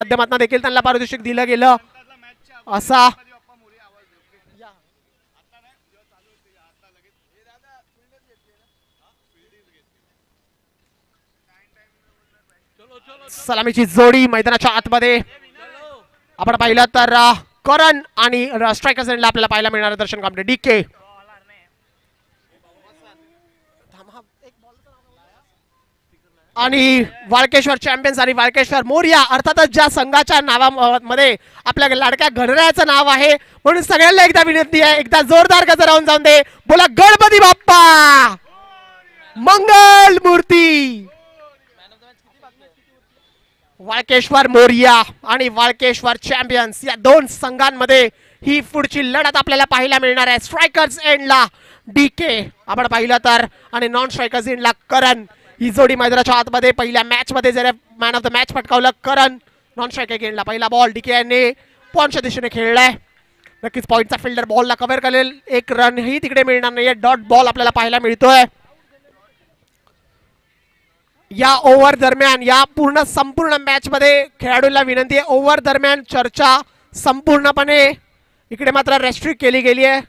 माध्यमातून देखील त्यांना पारितोषिक दिलं गेलं असा सलामीची जोडी मैदानाच्या आतमध्ये आपण पाहिलं तर करण आणि स्ट्रायकर्स एंडला आपल्याला पाहायला मिळणार दर्शन कामटे डीके आणि वाळकेश्वर चॅम्पियन्स आणि वाळकेश्वर मोरया अर्थातच ज्या संघाच्या नावामध्ये आपल्या लाडक्या घड्याळाचं नाव आहे म्हणून सगळ्यांना एकदा विनंती आहे एकदा जोरदार गजर राहून जाऊन दे बोला गणपती बाप्पा मंगल मूर्ती. वाळकेश्वर मोरया आणि वाळकेश्वर चॅम्पियन्स या दोन संघांमध्ये ही पुढची लढत आपल्याला पाहायला मिळणार आहे. स्ट्रायकर्स एंडला डीके आपण पाहिलं तर आणि नॉन स्ट्रायकर्स एंडला करण. ही जोडी मैदानाच्या आतमध्ये पहिल्या मॅच मध्ये जर मॅन ऑफ द मॅच पटकावलं करण. नॉन स्ट्रायकर गेंडला पहिला बॉल डीके यांनी पॉइंटच्या दिशेने खेळलाय. नक्कीच पॉइंटचा फिल्डर बॉलला कव्हर करेल. एक रन ही तिकडे मिळणार नाहीये. डॉट बॉल आपल्याला पाहायला मिळतोय. या ओव्हर दरम्यान या संपूर्ण मॅच मध्ये खेळाडूंना विनंती आहे ओव्हर दरम्यान चर्चा संपूर्णपणे इकडे मात्र रेस्ट्रिक्ट केली गेली आहे.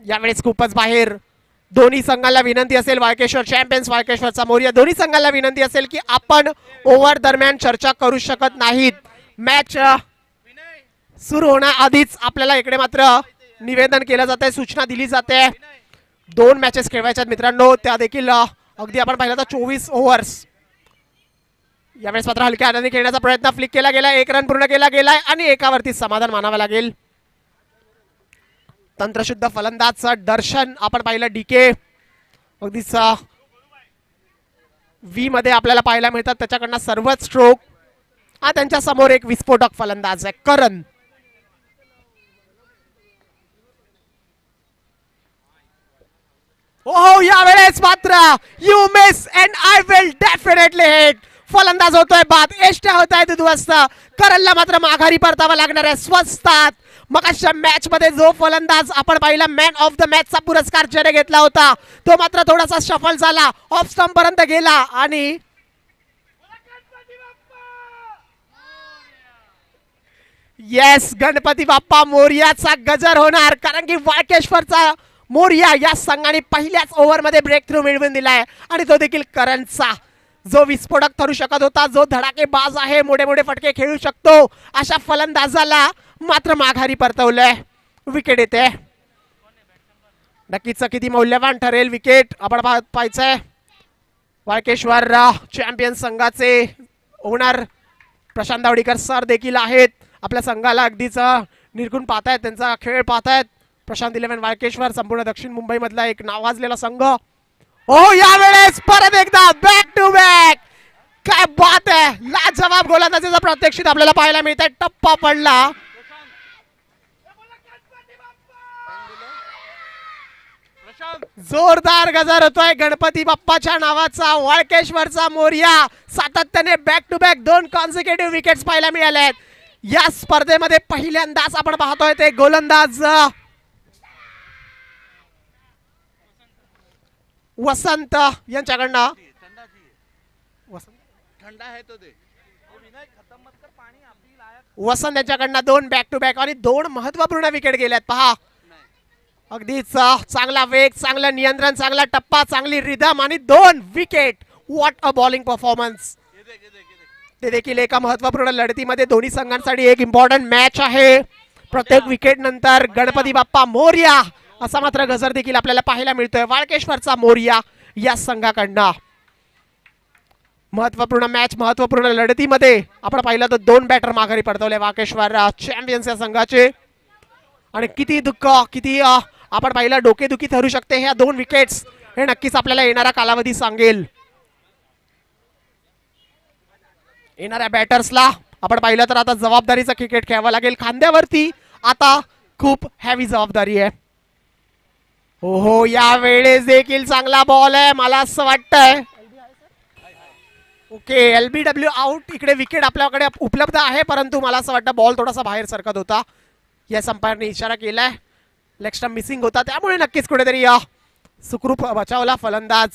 यावेळेस खूपच बाहेर दोन्ही संघाला विनंती असेल वाळकेश्वर चॅम्पियन्स वाळकेश्वरचा मोरया दोन्ही संघाला विनंती असेल की आपण ओव्हर दरम्यान चर्चा करू शकत नाहीत. मॅच सुरू होण्याआधीच आपल्याला इकडे मात्र निवेदन केलं जात आहे सूचना दिली जाते. दोन मॅचेस खेळवायच्या मित्रांनो त्या देखील अगदी आपण पाहिलं तर 24 ओव्हर्स. यावेळेस मात्र हलक्या हाताने खेळण्याचा प्रयत्न फ्लिक केला गेला. एक रन पूर्ण केला गेलाय आणि एकावरती समाधान मानावं लागेल. तंत्रशुद्ध फलंदाज दर्शन आपण पाहिलं डीके अगदीच व्ही मध्ये आपल्याला पाहायला मिळतात त्याच्याकडनं सर्वच स्ट्रोक. हा त्यांच्या समोर एक विस्फोटक फलंदाज आहे करण. ओ यावेळेस मात्र you miss and I will definitely hit. फलंदाज होतोय बाद एष्ट्या होत आहेत उद्ध्वस्त. करणला मात्र माघारी परतावा लागणार आहे स्वस्तात. मग अशा मॅच मध्ये जो फलंदाज आपण पाहिला मॅन ऑफ द मॅच चा पुरस्कार ज्याने घेतला होता तो मात्र थोडासा सफल झाला. ऑफ स्टंप पर्यंत गेला आणि येस गणपती बाप्पा मोरयाचा गजर होणार कारण की वाळकेश्वरचा मोरया या संघाने पहिल्याच ओव्हर मध्ये ब्रेक थ्रू मिळवून दिलाय आणि तो देखील करणचा जो विस्फोटक ठरू शकत होता जो धडाकेबाज आहे मोठे मोठे फटके खेळू शकतो अशा फलंदाजाला मात्र माघारी परतवलंय. विकेट येते. नक्कीच किती मौल्यवान ठरेल विकेट आपण पाहायचंय. वाळकेश्वर चॅम्पियन संघाचे ओनर प्रशांत दावडीकर सर देखील आहेत. आपल्या संघाला अगदीच निरखून पाहतायत त्यांचा खेळ पाहतायत. प्रशांत 11 वाळकेश्वर संपूर्ण दक्षिण मुंबई मधला एक नावाजलेला संघ. ओ यावेळेस परत एकदा बॅक टू बॅक. काय बात आहे. लाजवाब गोलंदाजीचा प्रात्यक्षिक आपल्याला पाहायला मिळतंय. टप्पा पडला. जोरदार गजर होतोय गणपती बाप्पाच्या नावाचा. वाळकेश्वरचा मोरया सातत्याने back to back 2 consecutive wickets पाहायला मिळाल्या आहेत. या स्पर्धेमध्ये पहिल्यांदाच आपण पाहतोय ते गोलंदाज वसंत यांच्याकडनं वसंत यांच्याकडनं 2 बॅक टू बॅक आणि 2 महत्वपूर्ण विकेट गेल्यात. पहा अगदीच चांगला वेग चांगलं नियंत्रण चांगला टप्पा चांगली रिदम आणि 2 wicket. What a bowling performance. ते देखील एका महत्वपूर्ण लढतीमध्ये दोन्ही संघांसाठी एक इम्पॉर्टंट मॅच आहे. प्रत्येक विकेट नंतर गणपती बाप्पा मोरया असा मात्र गजर देखील आपल्याला पाहायला मिळतोय वाळकेश्वरचा मोरया या संघाकडनं. महत्वपूर्ण मॅच महत्वपूर्ण लढतीमध्ये आपण पाहिलं तर 2 बॅटर माघारी परतवले वाळकेश्वर चॅम्पियन्स या संघाचे. आणि किती दुःख किती आपण पाहिलं डोकेदुखी ठरू शकते ह्या 2 विकेट्स हे नक्कीच आपल्याला येणारा कालावधी सांगेल. येणाऱ्या बॅटर्सला आपण पाहिलं तर आता जबाबदारीचा क्रिकेट खेळावा लागेल. खांद्यावरती आता खूप हेवी जबाबदारी आहे. हो यावेळेस देखील चांगला बॉल आहे मला असं वाटतंय. Okay LBW out. इकडे विकेट आपल्याकडे उपलब्ध आहे परंतु मला असं वाटतं बॉल थोडासा बाहेर सरकत होता. या अंपायरने इशारा केलाय. लेग स्टंप मिसिंग होता त्यामुळे नक्कीच कुठेतरी सुखरूप बचावला फलंदाज.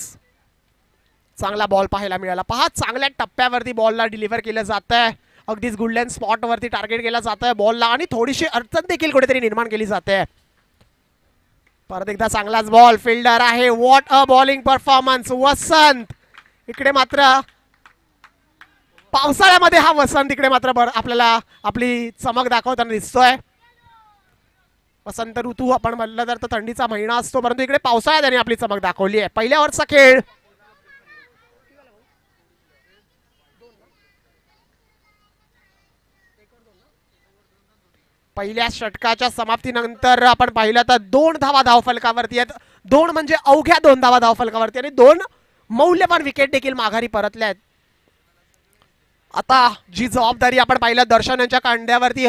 चांगला बॉल पाहायला मिळाला. पहा चांगल्या टप्प्यावरती बॉलला डिलिव्हर केलं जात आहे. अगदीच गुडलँड स्पॉटवरती टार्गेट केलं जात आहे बॉलला आणि थोडीशी अडचण देखील कुठेतरी निर्माण केली जाते. परत एकदा चांगलाच बॉल फिल्डर आहे. व्हॉट अ बॉलिंग परफॉर्मन्स वसंत. इकडे मात्र पावसाळ्यामध्ये हा वसंत इकडे मात्र आपल्याला आपली चमक दाखवताना दिसतोय. वसंत ऋतू आपण म्हणलं तर थंडीचा महिना असतो, परंतु इकडे पावसाळ्यात त्याने आपली चमक दाखवली आहे. पहिल्या ओव्हरचा खेळ. पहिल्या षटकाच्या समाप्तीनंतर आपण पाहिलं तर 2 धावा धावफलकावरती आहेत. 2 म्हणजे अवघ्या 2 धावा धावफलकावरती आणि 2 मौल्यवान विकेट देखील माघारी परतल्या आहेत. आता जी जबाबदारी आपण पाहिलं दर्शन यांच्या कांड्यावरती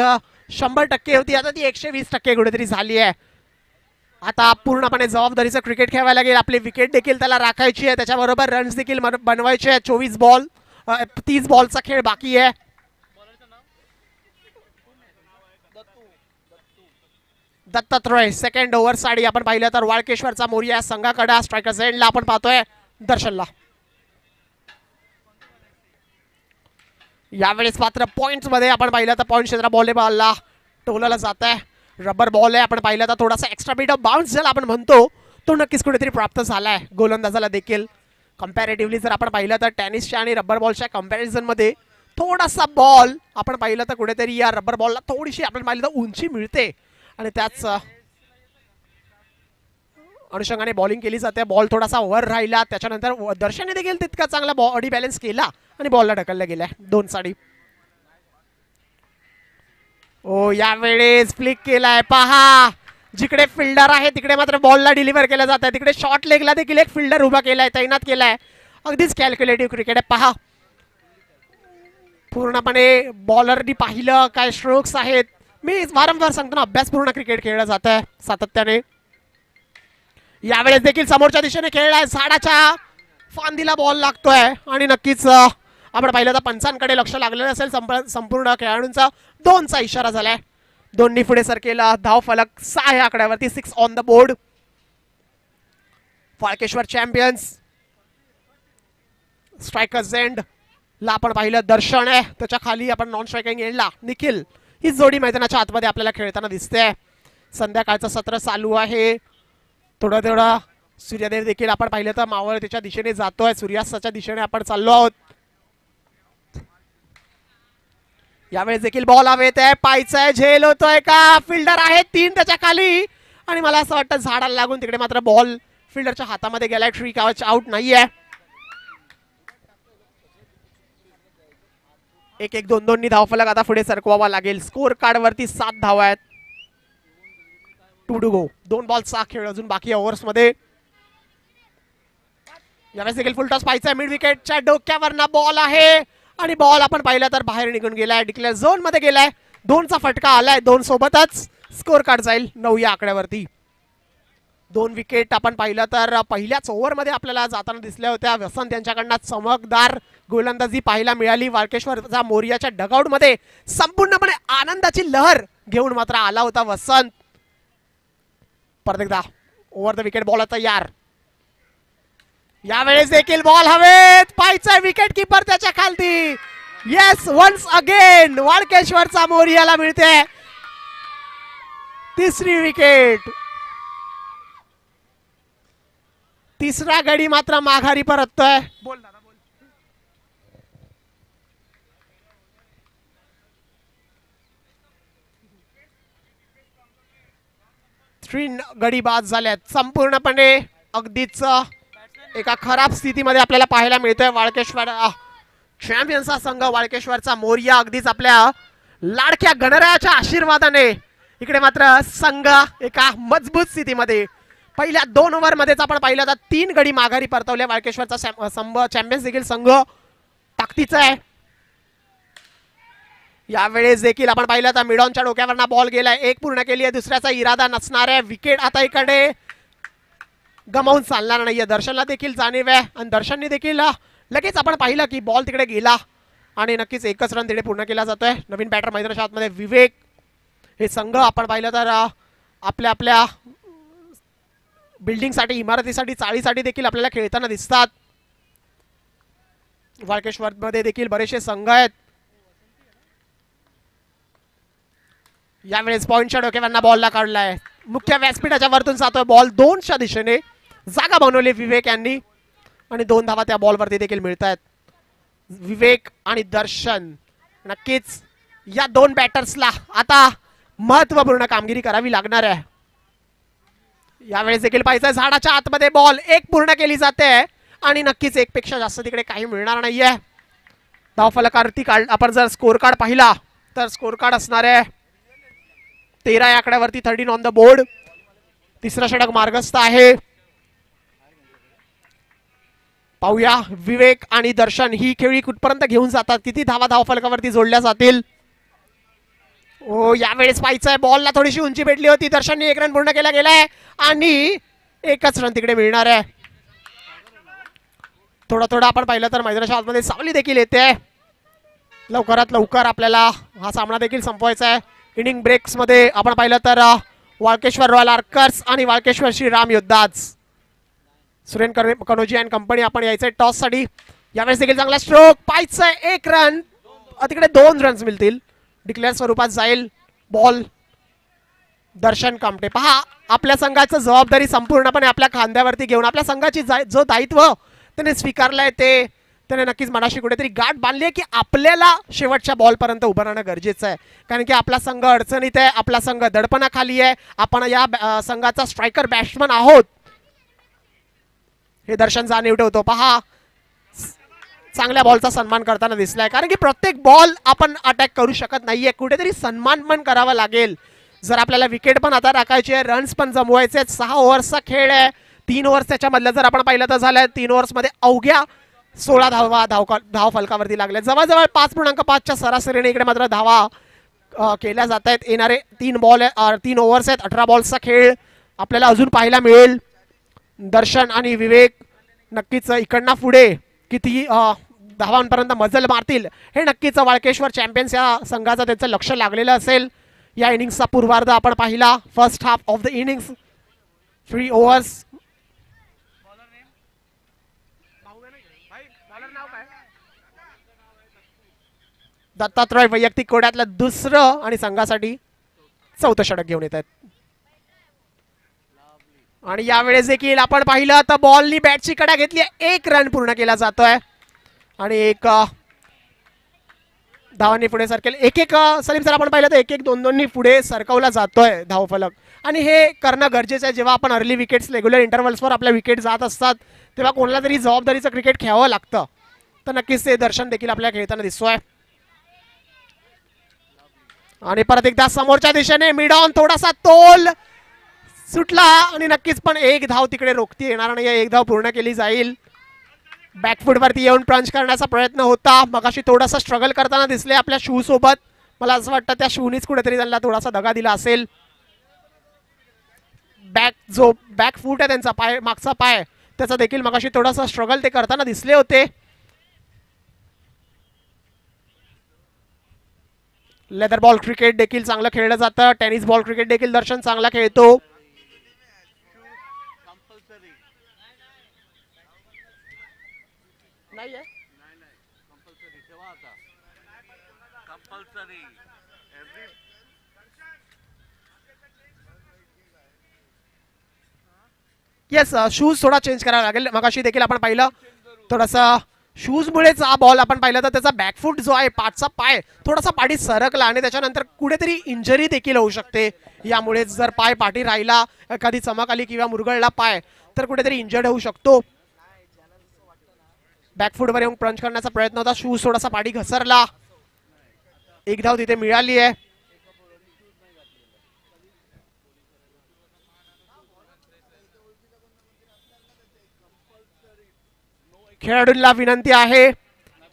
100% होती, आता ती 120% कुठेतरी झाली आहे. आता पूर्णपणे जबाबदारीचं क्रिकेट खेळायला लागेल. आपली विकेट देखील त्याला राखायची आहे, त्याच्याबरोबर रन्स देखील बनवायचे आहेत. 30 बॉलचा खेळ बाकी आहे. दत्तात्रय सेकंड ओव्हर साठी आपण पाहिलं तर वाळकेश्वरचा मोर्या संघाकडे स्ट्रायकर एंडला आपण पाहतोय दर्शनला. यावेळेस मात्र पॉइंट्स मध्ये आपण पाहिलं तर पॉइंट क्षेत्र बॉलला टोलला जात आहे. रबर बॉल आहे. आपण पाहिलं तर थोडासा एक्स्ट्रा बीट ऑफ बाउन्स ज्याला आपण म्हणतो तो नक्कीच कुठेतरी प्राप्त झालाय गोलंदाजाला देखील. कम्पॅरेटिव्हली जर आपण पाहिलं तर टेनिसच्या आणि रबर बॉलच्या कम्पॅरिझन मध्ये थोडासा बॉल आपण पाहिलं तर कुठेतरी या रबर बॉलला थोडीशी आपण पाहिलं तर उंची मिळते आणि त्याच अनुषंगाने बॉलिंग केली जाते. बॉल थोडासा वर राहिला, त्याच्यानंतर दर्शनने देखील तितका चांगला बॉडी बॅलन्स केला आणि बॉलला ढकलला गेलाय 2 साडी. ओ यावेळेस फ्लिक केलाय. पहा जिकडे फिल्डर आहे तिकडे मात्र बॉलला डिलिव्हर केला जात आहे. तिकडे शॉर्ट लेगला देखील एक फिल्डर उभा केलाय, तैनात केलाय. अगदीच कॅल्क्युलेटिव्ह क्रिकेट आहे. पहा पूर्णपणे बॉलरनी पाहिलं काय स्ट्रोक्स आहेत. मी वारंवार सांगतो ना, अभ्यासपूर्ण क्रिकेट खेळलं जात आहे सातत्याने. यावेळेस देखील समोरच्या दिशेने खेळलाय. झाडाच्या फांदीला बॉल लागतोय आणि नक्कीच आपण पाहिलं तर पंचांकडे लक्ष लागलेलं असेल संपूर्ण खेळाडूंचा. 2चा इशारा झालाय. 2नी पुढे सरकेला. धाव फलक 6 या आकड्यावरती 6 on the board. Walkeshwar champions. Striker end ला आपण पाहिलं दर्शन आहे, त्याच्या खाली आपण नॉन स्ट्रायकिंग एंडला निखिल. ही जोडी मैदानाच्या आतमध्ये आपल्याला खेळताना दिसते. संध्याकाळचं सत्र चालू आहे. थोडा सूर्यदेव देखील आपण पाहिलं तर मावळतीच्या दिशेने जातोय. सूर्यास्ताच्या दिशेने आपण चाललो आहोत. यावेळेस देखील बॉल हवेत आहे. पायचा झेल होतोय का? फिल्डर आहे 3 त्याच्या खाली आणि मला असं वाटतं झाडाला लागून तिकडे मात्र बॉल फिल्डरच्या हातामध्ये गेलाय. ट्री कव्हर आउट नाहीये. 1-1-2-2 धावफलक आता पुढे सरकवावा लागेल. स्कोर कार्ड वरती 7 धावा आहेत. 2 टू गो. 2 बॉलचा खेळ अजून बाकी ओव्हर्स मध्ये. यावेळेस देखील फुल टॉस पाहायचा. मिड विकेटच्या डोक्यावरना बॉल आहे आणि बॉल आपण पाहिला तर बाहेर निघून गेलाय. डिक्लेअर झोन मध्ये गेलाय. 2चा फटका आलाय. 2 सोबतच स्कोर कार्ड जाईल 9 या आकड्यावरती. 2 विकेट आपण पाहिलं तर पहिल्याच ओव्हर मध्ये आपल्याला जाताना दिसल्या होत्या. वसंत यांच्याकडनं चमकदार गोलंदाजी पाहायला मिळाली. वाळकेश्वरचा मोर्याच्या डगआउट मध्ये संपूर्णपणे आनंदाची लहर घेऊन मात्र आला होता वसंत. परत एकदा ओव्हर द विकेट बॉल तयार. यावेळेस देखील बॉल हवेत. पायचा विकेट किपर त्याच्या खालती. येस वन्स अगेन वाळकेश्वरचा मोर्याला मिळते 3री विकेट. 3रा गडी मात्र माघारी परततोय. बोल दादा बोल. 3 गडी बाद झाल्यात. संपूर्णपणे अगदीच एका खराब स्थितीमध्ये आपल्याला पाहायला मिळतोय वाळकेश्वर चॅम्पियन्सचा संघ. वाळकेश्वरचा मोर्या अगदीच आपल्या लाडक्या गणरायाच्या आशीर्वादाने इकडे मात्र संघ एका मजबूत स्थितीमध्ये. पहिल्या 2 ओव्हर मध्येच आपण पाहिलं तर 3 गडी माघारी परतवले. वाळकेश्वरचा चॅम्पियन्स देखील संघ ताकदीचा आहे. यावेळेस देखील आपण पाहिलं तर मिडॉनच्या डोक्यावरना बॉल गेलाय. 1 पूर्ण केली आहे. दुसऱ्याचा इरादा नसणार आहे. विकेट आता इकडे गमावून चालणार नाहीये. दर्शनला देखील जाणीव आहे आणि दर्शनने देखील लगेच आपण पाहिलं की बॉल तिकडे गेला आणि नक्कीच 1च रन तिकडे पूर्ण केला जातोय. नवीन बॅटर मैदानाच्या आतमध्ये विवेक. हे संघ आपण पाहिलं तर आपल्या आपल्या बिल्डिंगसाठी, इमारतीसाठी, चाळीसाठी देखील आपल्याला खेळताना दिसतात. वाळकेश्वर मध्ये देखील बरेचसे संघ आहेत. यावेळेस पॉइंटच्या डोक्यावरना बॉलला काढलाय. मुख्य व्यासपीठाच्या वरतून जातोय बॉल 2च्या दिशेने. जागा बनवली विवेक यांनी आणि 2 धावा त्या बॉलवरती देखील मिळत आहेत. विवेक आणि दर्शन, नक्कीच या 2 बॅटर्सला आता महत्वपूर्ण कामगिरी करावी लागणार आहे. यावेळेस देखील पाहिजे झाडाच्या आतमध्ये बॉल 1 पूर्ण केली जाते आणि नक्कीच 1 पेक्षा जास्त तिकडे काही मिळणार नाहीये. धावफलकावरती आपण जर स्कोर कार्ड पाहिला तर स्कोर कार्ड असणार आहे 13 या आकड्यावरती, 13 ऑन द बोर्ड. तिसरा षटक मार्गस्थ आहे. पाहूया विवेक आणि दर्शन ही खेळी कुठपर्यंत घेऊन जातात, किती धावा धावफलकावरती जोडल्या जातील. ओ यावेळेस पाहायचंय बॉलला थोडीशी उंची भेटली होती. दर्शनने 1 रन पूर्ण केला गेलाय आणि 1च रन तिकडे मिळणार आहे. थोडं आपण पाहिलं तर मैदानाच्या आतमध्ये सावली देखील येते. लवकरात लवकर आपल्याला हा सामना देखील संपवायचा आहे. इनिंग ब्रेक्स मध्ये आपण पाहिलं तर वाळकेश्वर रॉयल आर्कर्स आणि वाळकेश्वर श्रीराम योद्धाज, सुरेन कनोजी अँड कंपनी आपण यायचंय टॉस साठी. यावेळेस देखील चांगला स्ट्रोक, पाहायचंय 1 रन, तिकडे 2 रन्स मिळतील. डिक्लेअर स्वरूपात जाईल बॉल. दर्शन कामटे पहा आपल्या संघाचं जबाबदारी संपूर्णपणे आपल्या खांद्यावरती घेऊन आपल्या संघाची जो दायित्व त्याने स्वीकारलंय ते त्याने नक्कीच मनाशी कुठेतरी गाठ बांधली आहे की आपल्याला शेवटच्या बॉलपर्यंत उभं राहणं गरजेचं आहे. कारण की आपला संघ अडचणीत आहे, आपला संघ दडपणाखाली आहे, आपण या संघाचा स्ट्रायकर बॅट्समन आहोत हे दर्शन जाणीव ठेवतो. पहा चांगल्या बॉलचा सन्मान करताना दिसलाय, कारण की प्रत्येक बॉल आपण अटॅक करू शकत नाहीये, कुठेतरी सन्मान पण करावा लागेल. जर आपल्याला विकेट पण आता टाकायची आहे, रन्स पण जमवायचे. 6 ओव्हर्सचा खेळ आहे, 3 ओव्हर्स त्याच्यामधलं जर आपण पाहिलं तर झालंय 3 ओव्हर्समध्ये अवघ्या 16 धावा धाव फलकावरती लागल्या. जवळजवळ 5.5च्या सरासरीने इकडे मात्र धावा केल्या जात आहेत. येणारे 3 ओव्हर्स आहेत, 18 बॉल्सचा खेळ आपल्याला अजून पाहायला मिळेल. दर्शन आणि विवेक नक्कीच इकडनं पुढे किती धावांपर्यंत मजल मारतील हे नक्कीच वाळकेश्वर चॅम्पियन्स या संघाचं त्याचं लक्ष लागलेलं असेल. या इनिंग्सचा पूर्वार्ध आपण पाहिला. First half of the innings, 3 overs. Dattatray वैयक्तिक कोड्यातलं दुसरं आणि संघासाठी 4थं षटक घेऊन येत आहेत. आणि यावेळेस देखील आपण पाहिलं तर बॉलनी बॅटची कडा घेतली, 1 रन पूर्ण केला जातोय आणि 1 धावांनी पुढे सरकेल. 1-1 सलीम सर आपण पाहिलं तर 1-1 2-2नी पुढे सरकवला जातोय धावफलक. आणि हे करणं गरजेचं आहे. जेव्हा आपण अर्ली विकेट्स रेग्युलर इंटरव्हल्सवर आपल्या विकेट जात असतात तेव्हा कोणाला तरी जबाबदारीचं क्रिकेट खेळावं लागतं. तर नक्कीच ते दर्शन देखील आपल्याला खेळताना दिसतोय. आणि परत एकदा समोरच्या दिशेने मिड ऑन, थोडासा तोल सुटला आणि नक्कीच पण 1 धाव तिकडे रोखती येणार नाही. 1 धाव पूर्ण केली जाईल. बॅकफूट वरती येऊन पंच करण्याचा प्रयत्न होता, मगाशी थोडासा स्ट्रगल करताना दिसले आपल्या शू सोबत. मला असं वाटतं त्या शूनीच कुठेतरी त्यांना थोडासा दगा दिला असेल. बॅक फूट आहे त्यांचा पाय, मागचा पाय, त्याचा देखील मगाशी थोडासा स्ट्रगल ते करताना दिसले होते. लेदर बॉल क्रिकेट देखील चांगलं खेळलं जातं. टेनिस बॉल क्रिकेट देखील दर्शन चांगला खेळतो. येस, शूज थोडा चेंज करावा लागेल. मगाशी देखील आपण पाहिलं थोडासा शूज मुळेच हा बॉल आपण पाहिलं तर त्याचा बॅकफूट जो आहे, पाठचा पाय थोडासा पाठी सरकला आणि त्याच्यानंतर कुठेतरी इंजरी देखील होऊ शकते. यामुळे जर पाय पाठी राहिला, एखादी चमक आली किंवा मुरगळला पाय तर कुठेतरी इंजर्ड होऊ शकतो. बॅकफूटवर येऊन पंच करण्याचा प्रयत्न होता, शूज थोडासा पाठी घसरला. 1 धाव तिथे मिळाली आहे. खेळाडूंना विनंती आहे,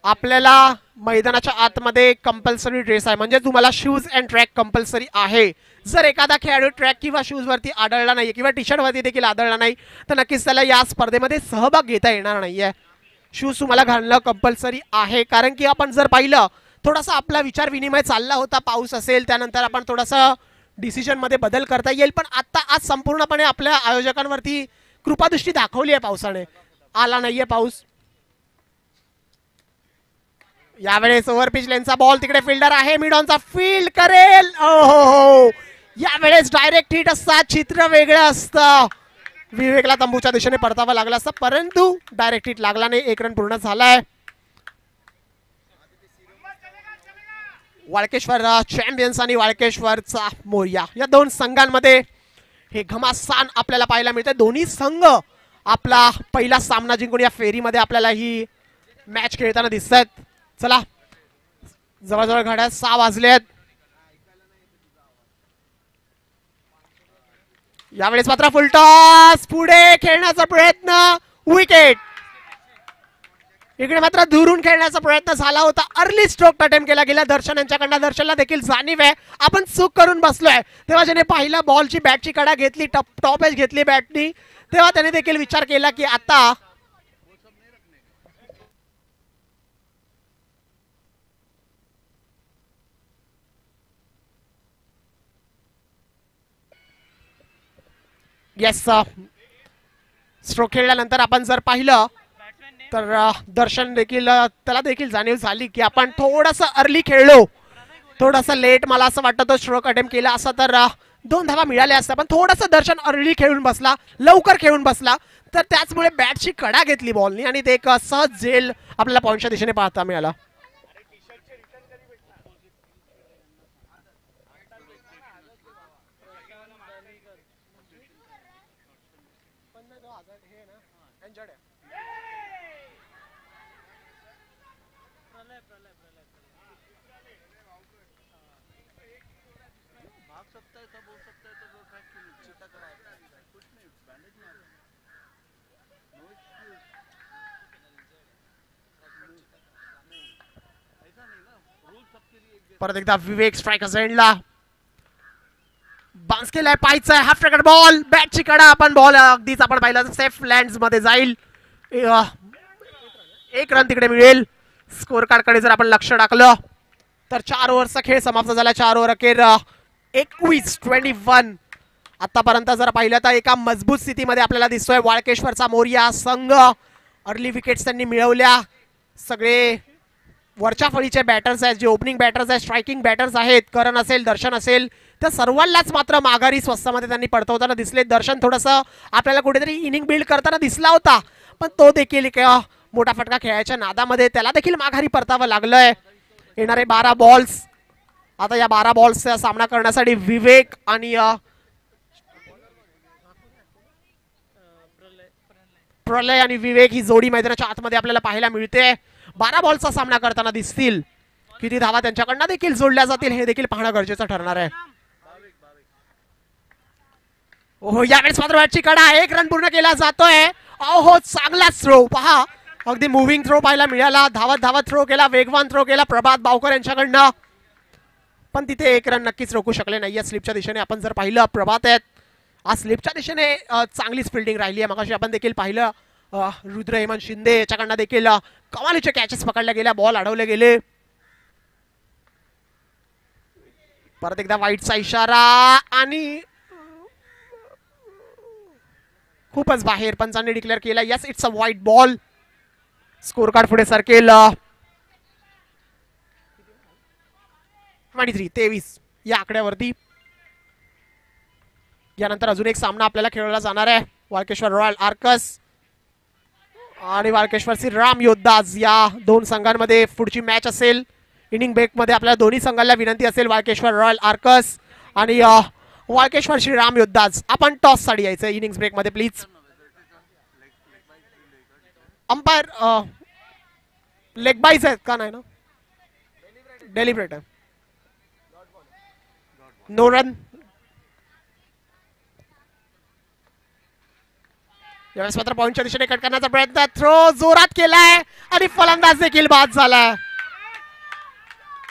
आपल्याला मैदानाच्या आतमध्ये कंपल्सरी ड्रेस आहे, म्हणजे तुम्हाला शूज अँड ट्रॅक कंपल्सरी आहे. जर एखादा खेळाडू ट्रॅक किंवा शूज वरती आढळला नाही किंवा टी शर्ट वरती देखील आढळला नाही तर नक्कीच त्याला या स्पर्धेमध्ये सहभाग घेता येणार नाहीये. शूज तुम्हाला घालणं कंपल्सरी आहे. कारण की आपण जर पाहिलं थोडासा आपला विचार विनिमय चालला होता, पाऊस असेल त्यानंतर आपण थोडासा डिसिजन मध्ये बदल करता येईल, पण आता आज संपूर्णपणे आपल्या आयोजकांवरती कृपादृष्टी दाखवली आहे पावसाने. आला नाहीये पाऊस. यावेळेस ओव्हर पिच लेनचा बॉल, तिकडे फिल्डर आहे, मिड ऑनचा फील्ड करेल. हो, यावेळेस डायरेक्ट हिट असतात, चित्र वेगळं असतं. विवेकला तंबूच्या दिशेने परतावा लागला असता, परंतु डायरेक्ट हिट लागला नाही. 1 रन पूर्ण झालाय. वाळकेश्वर चॅम्पियन्स आणि वाळकेश्वरचा मोर्या या दोन संघांमध्ये हे घमासान आपल्याला पाहायला मिळते. दोन्ही संघ आपला पहिला सामना जिंकून या फेरीमध्ये आपल्याला ही मॅच खेळताना दिसत आहेत. चला, जवळजवळ घड्याळ 6 वाजले आहेत. यावेळेस मात्र फुलटॉस, पुढे खेळण्याचा प्रयत्न, विकेट. इकडे मात्र दुरून खेळण्याचा प्रयत्न झाला होता, अर्ली स्ट्रोक अटेम्प्ट केला गेला दर्शन यांच्याकडनं. दर्शनला देखील जाणीव आहे आपण चूक करून बसलोय. तेव्हा ज्याने पहिला बॉलची बॅटची कडा घेतली, टॉप एज घेतली बॅटनी, तेव्हा त्याने देखील विचार केला की आता येस, स्ट्रोक खेळल्यानंतर आपण जर पाहिलं तर दर्शन देखील त्याला देखील जाणीव झाली की आपण थोडंसं अर्ली खेळलो, थोडंसं लेट मला असं वाटतं तो स्ट्रोक अटेम्प्ट केला असता तर 2 धावा मिळाल्या असत्या. पण थोडंसं दर्शन अर्ली खेळून बसला, लवकर खेळून बसला, तर त्याचमुळे बॅटची कडा घेतली बॉलनी आणि ते एक सहज झेल आपल्याला पॉईंटच्या दिशेने पाहता मिळाला. परत एकदा विवेक स्ट्राइक एंडला बाउन्स केलाय, पाहायचा आहे हाफ ट्रॅकर बॉल, बॅटची कडा, आपण बॉल अगदीच आपण पाहिलं सेफ लँड्स मध्ये जाईल. 1 रन तिकडे मिळेल. स्कोर कार्ड कडे जर आपण लक्ष टाकलं तर 4 ओव्हरचा खेळ समाप्त झाला. 4 ओव्हर अखेर 21 आतापर्यंत जर पाहिलं तर एका मजबूत स्थितीमध्ये आपल्याला दिसतोय वाळकेश्वरचा मोर्या संघ. अर्ली विकेट्स त्यांनी मिळवल्या. सगळे वरच्या फळीचे बॅटर्स आहेत, जे ओपनिंग बॅटर्स आहेत, स्ट्रायकिंग बॅटर्स आहेत, करण असेल, दर्शन असेल, त्या सर्वांनाच मात्र माघारी स्वस्तामध्ये त्यांनी पडतवताना दिसले. दर्शन थोडंसं आपल्याला कुठेतरी इनिंग बिल्ड करताना दिसला होता, पण तो देखील एक मोठा फटका खेळायच्या नादामध्ये त्याला देखील माघारी परतावं लागलंय. येणारे 12 बॉल्स, आता या 12 बॉल्सचा सामना करण्यासाठी विवेक आणि प्रलय आणि विवेक ही जोडी मैदानाच्या आतमध्ये आपल्याला पाहायला मिळते. 12 बॉलचा सामना करताना दिसतील. किती धावा त्यांच्याकडनं देखील जोडल्या जातील हे देखील पाहणं गरजेचं ठरणार आहे. ओहो, यावेळेस मात्र बॅटची कडा, 1 रन पूर्ण केला जातोय. ओहो, चांगला थ्रो पहा, अगदी मुव्हिंग थ्रो पाहायला मिळाला. धावत थ्रो केला, वेगवान थ्रो केला प्रभात बावकर यांच्याकडनं, पण तिथे 1 रन नक्कीच रोखू शकले नाही. या स्लिपच्या दिशेने आपण जर पाहिलं, प्रभात आहेत आज स्लिपच्या दिशेने चांगलीच फिल्डिंग राहिली आहे. मगाशी आपण देखील पाहिलं रुद्र हेमंत शिंदे याच्याकडनं देखील कमालीचे कॅचेस पकडल्या गेल्या, बॉल अडवले गेले. परत एकदा वाईटचा इशारा आणि खूपच बाहेर पंचांनी डिक्लेअर केला. यस, इट्स अ वाईट बॉल. स्कोर कार्ड पुढे सरकेल. 23 या आकड्यावरती. यानंतर अजून एक सामना आपल्याला खेळवला जाणार आहे. वाळकेश्वर रॉयल आर्कस आणि वाळकेश्वर श्रीराम योद्धाज या 2 संघांमध्ये पुढची मॅच असेल. इनिंग ब्रेक मध्ये आपल्याला दोन्ही संघांना विनंती असेल, वाळकेश्वर रॉयल आर्कस आणि वाळकेश्वर श्रीराम योद्धाज, आपण टॉस साठी यायचं इनिंग्स ब्रेक मध्ये प्लीज. अंपायर लेग बाईज आहेत का? नाही ना, डेलिब्रेट आहे. No run. यावेळेस मात्र पॉईंटच्या दिशेने कट करण्याचा प्रयत्न, थ्रो जोरात केलाय आणि फलंदाज देखील बाद झालाय.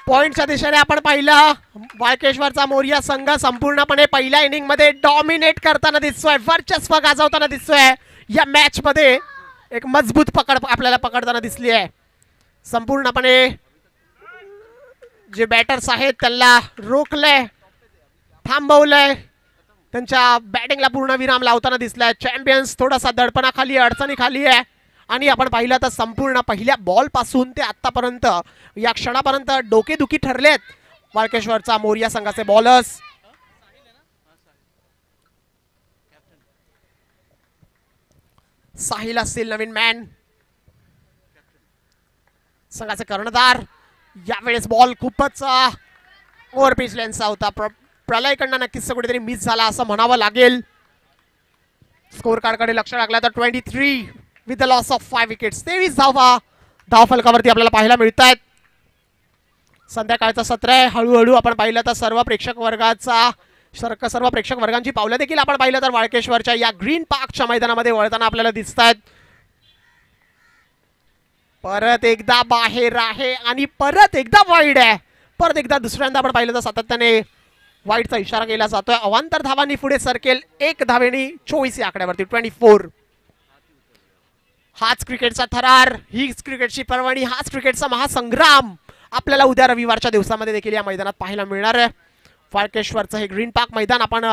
पॉइंटच्या दिशेने आपण पाहिलं वाळकेश्वरचा मोर्या संघ संपूर्णपणे पहिल्या इनिंग मध्ये डॉमिनेट करताना दिसतोय, वर्चस्व गाजवताना दिसतोय. या मॅच मध्ये एक मजबूत पकड आपल्याला पकडताना दिसली आहे. संपूर्णपणे जे बॅटर्स आहेत त्यांना रोखलंय, थांबवलंय, त्यांच्या बॅटिंगला पूर्ण विराम लावताना दिसलाय. चॅम्पियन्स थोडासा दडपणाखाली, अडचणी खाली आहे आणि आपण पाहिलं तर संपूर्ण पहिल्या बॉल पासून ते आतापर्यंत या क्षणापर्यंत डोकेदुखी ठरलेत वाळकेश्वरचा मोरिया संघाचे बॉलर्स. साहिल असतील नवीन मॅन संघाचे कर्णधार. यावेळेस बॉल खूपच ओव्हर पिच लेन्सचा होता. प्रलयकडनं नक्कीच कुठेतरी मिस झाला असं म्हणावं लागेल. स्कोर कार्डकडे लक्ष टाकलं तर 23 with the loss of 5 wickets. 23 धावा धावफलकावरती आपल्याला पाहायला मिळत आहेत. संध्याकाळचं सत्र आहे. हळूहळू आपण पाहिलं तर सर्व प्रेक्षक वर्गांची पावलं देखील आपण पाहिलं तर वाळकेश्वरच्या या ग्रीन पार्कच्या मैदानामध्ये वळताना आपल्याला दिसत आहेत. परत एकदा बाहेर आहे आणि परत एकदा वाईड आहे. परत एकदा दुसऱ्यांदा आपण पाहिलं तर सातत्याने वाईडचा इशारा केला जातोय. अवांतर धावांनी पुढे सरकेल 1 धावेनी 24 या आकड्यावरती 24. हाच क्रिकेटचा थरार, हीच क्रिकेटची पर्वणी, हाच क्रिकेटचा महासंग्राम आपल्याला उद्या रविवारच्या दिवसामध्ये देखील या मैदानात पाहायला मिळणार आहे. वाळकेश्वरचं हे ग्रीन पार्क मैदान आपण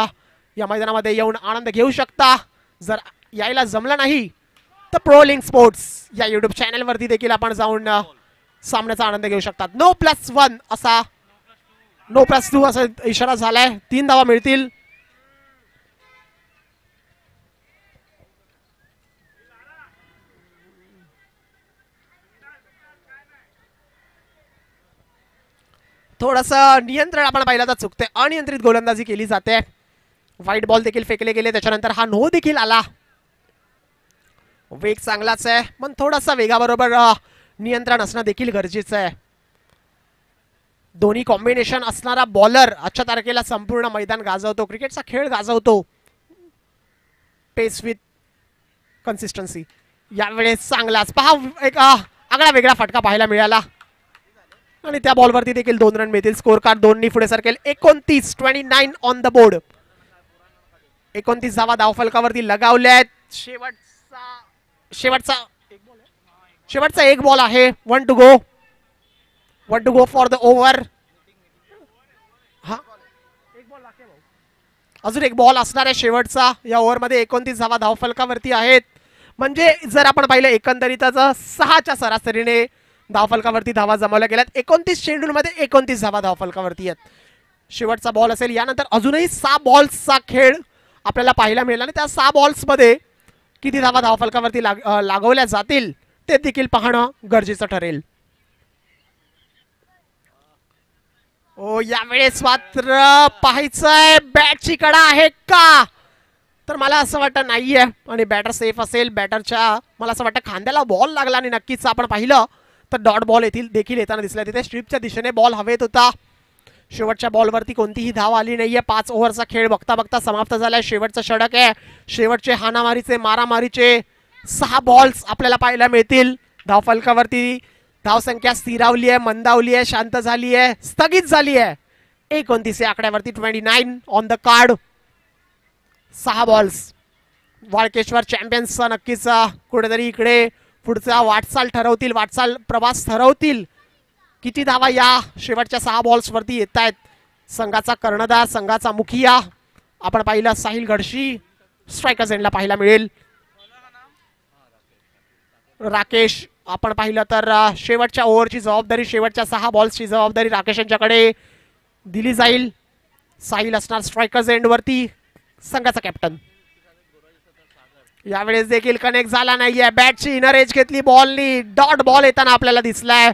या मैदानामध्ये येऊन आनंद घेऊ शकता. जर यायला जमलं नाही तर प्रोलिंग स्पोर्ट्स या युट्यूब चॅनलवरती देखील आपण जाऊन सामन्याचा आनंद घेऊ शकतात. नो प्लस 2 असा इशारा झालाय. 3 धावा मिळतील. थोडंसं नियंत्रण आपण पाहिलं तर चुकते. अनियंत्रित गोलंदाजी केली जाते. व्हाईट बॉल देखील फेकले गेले. त्याच्यानंतर हा नो देखील आला. वेग चांगलाच आहे पण थोडासा वेगाबरोबर नियंत्रण असणं देखील गरजेचं आहे. दोन्ही कॉम्बिनेशन असणारा बॉलर आजच्या तारखेला संपूर्ण मैदान गाजवतो. क्रिकेटचा खेळ गाजवतो. पेस विथ कन्सिस्टन्सी. यावेळेस चांगलाच पहा एक आगळा वेगळा फटका पाहायला मिळाला आणि त्या बॉलवरती देखील 2 रन मिळतील. स्कोर कार्ड 2 पुढे सरकेल. 29 ऑन द बोर्ड. 29 धावा धावफलकावरती लगावल्या आहेत. शेवटचा एक बॉल आहे. 1 to go for the over. हा अजून एक बॉल असणार आहे शेवटचा. या ओव्हरमध्ये 29 धावा धावफलकावरती आहेत. म्हणजे जर आपण पाहिलं एकंदरीतच 6च्या सरासरीने धावफलकावरती धावा जमवल्या गेल्यात. 29 चेंडूंमध्ये 29 धावा धावफलकावरती आहेत. शेवटचा बॉल असेल. यानंतर अजूनही 6 बॉल्सचा खेळ आपल्याला पाहायला मिळाला आणि त्या 6 बॉल्समध्ये किती धावा धावफलकावरती लागवल्या जातील ते देखील पाहणं गरजेचं ठरेल. यावेळेस मात्र पाहायचंय बॅटची कडा आहे का, तर मला असं वाटतं नाहीये आणि बॅटर सेफ असेल. बॅटरच्या मला असं वाटतं खांद्याला बॉल लागला आणि नक्कीच आपण पाहिलं तर डॉट बॉल देखील येताना दिसला. तिथे स्ट्रीपच्या दिशेने बॉल हवेत होता. शेवटच्या बॉलवरती कोणतीही धाव आली नाहीये. 5 ओव्हरचा खेळ बघता बघता समाप्त झालाय. शेवटचं षटक आहे. शेवटचे हाणामारीचे मारामारीचे 6 बॉल्स आपल्याला पाहायला मिळतील. धावफलकावरती धावसंख्या स्थिरावली आहे, मंदावली आहे, शांत झाली आहे, स्थगित झाली आहे. 29 या आकड्यावरती 29 on the card. 6 balls. Walkeshwar चॅम्पियन्सचा नक्कीच कुठेतरी इकडे पुढचा वाटचाल प्रवास ठरवतील. किती धावा या शेवटच्या 6 बॉल्सवरती येत आहेत. संघाचा कर्णधार, संघाचा मुखिया आपण पाहिलं साहिल गडशी स्ट्रायकर्स एंडला पाहायला मिळेल. राकेश आपण पाहिलं तर शेवटच्या ओव्हरची जबाबदारी, शेवटच्या 6 बॉल्सची जबाबदारी राकेश यांच्याकडे दिली जाईल. साहिल असणार स्ट्रायकर्स एंडवरती, संघाचा कॅप्टन. यावेळेस देखील कनेक्ट झाला नाहीये. बॅटची इनर एज घेतली बॉलनी. डॉट बॉल येताना आपल्याला दिसलाय.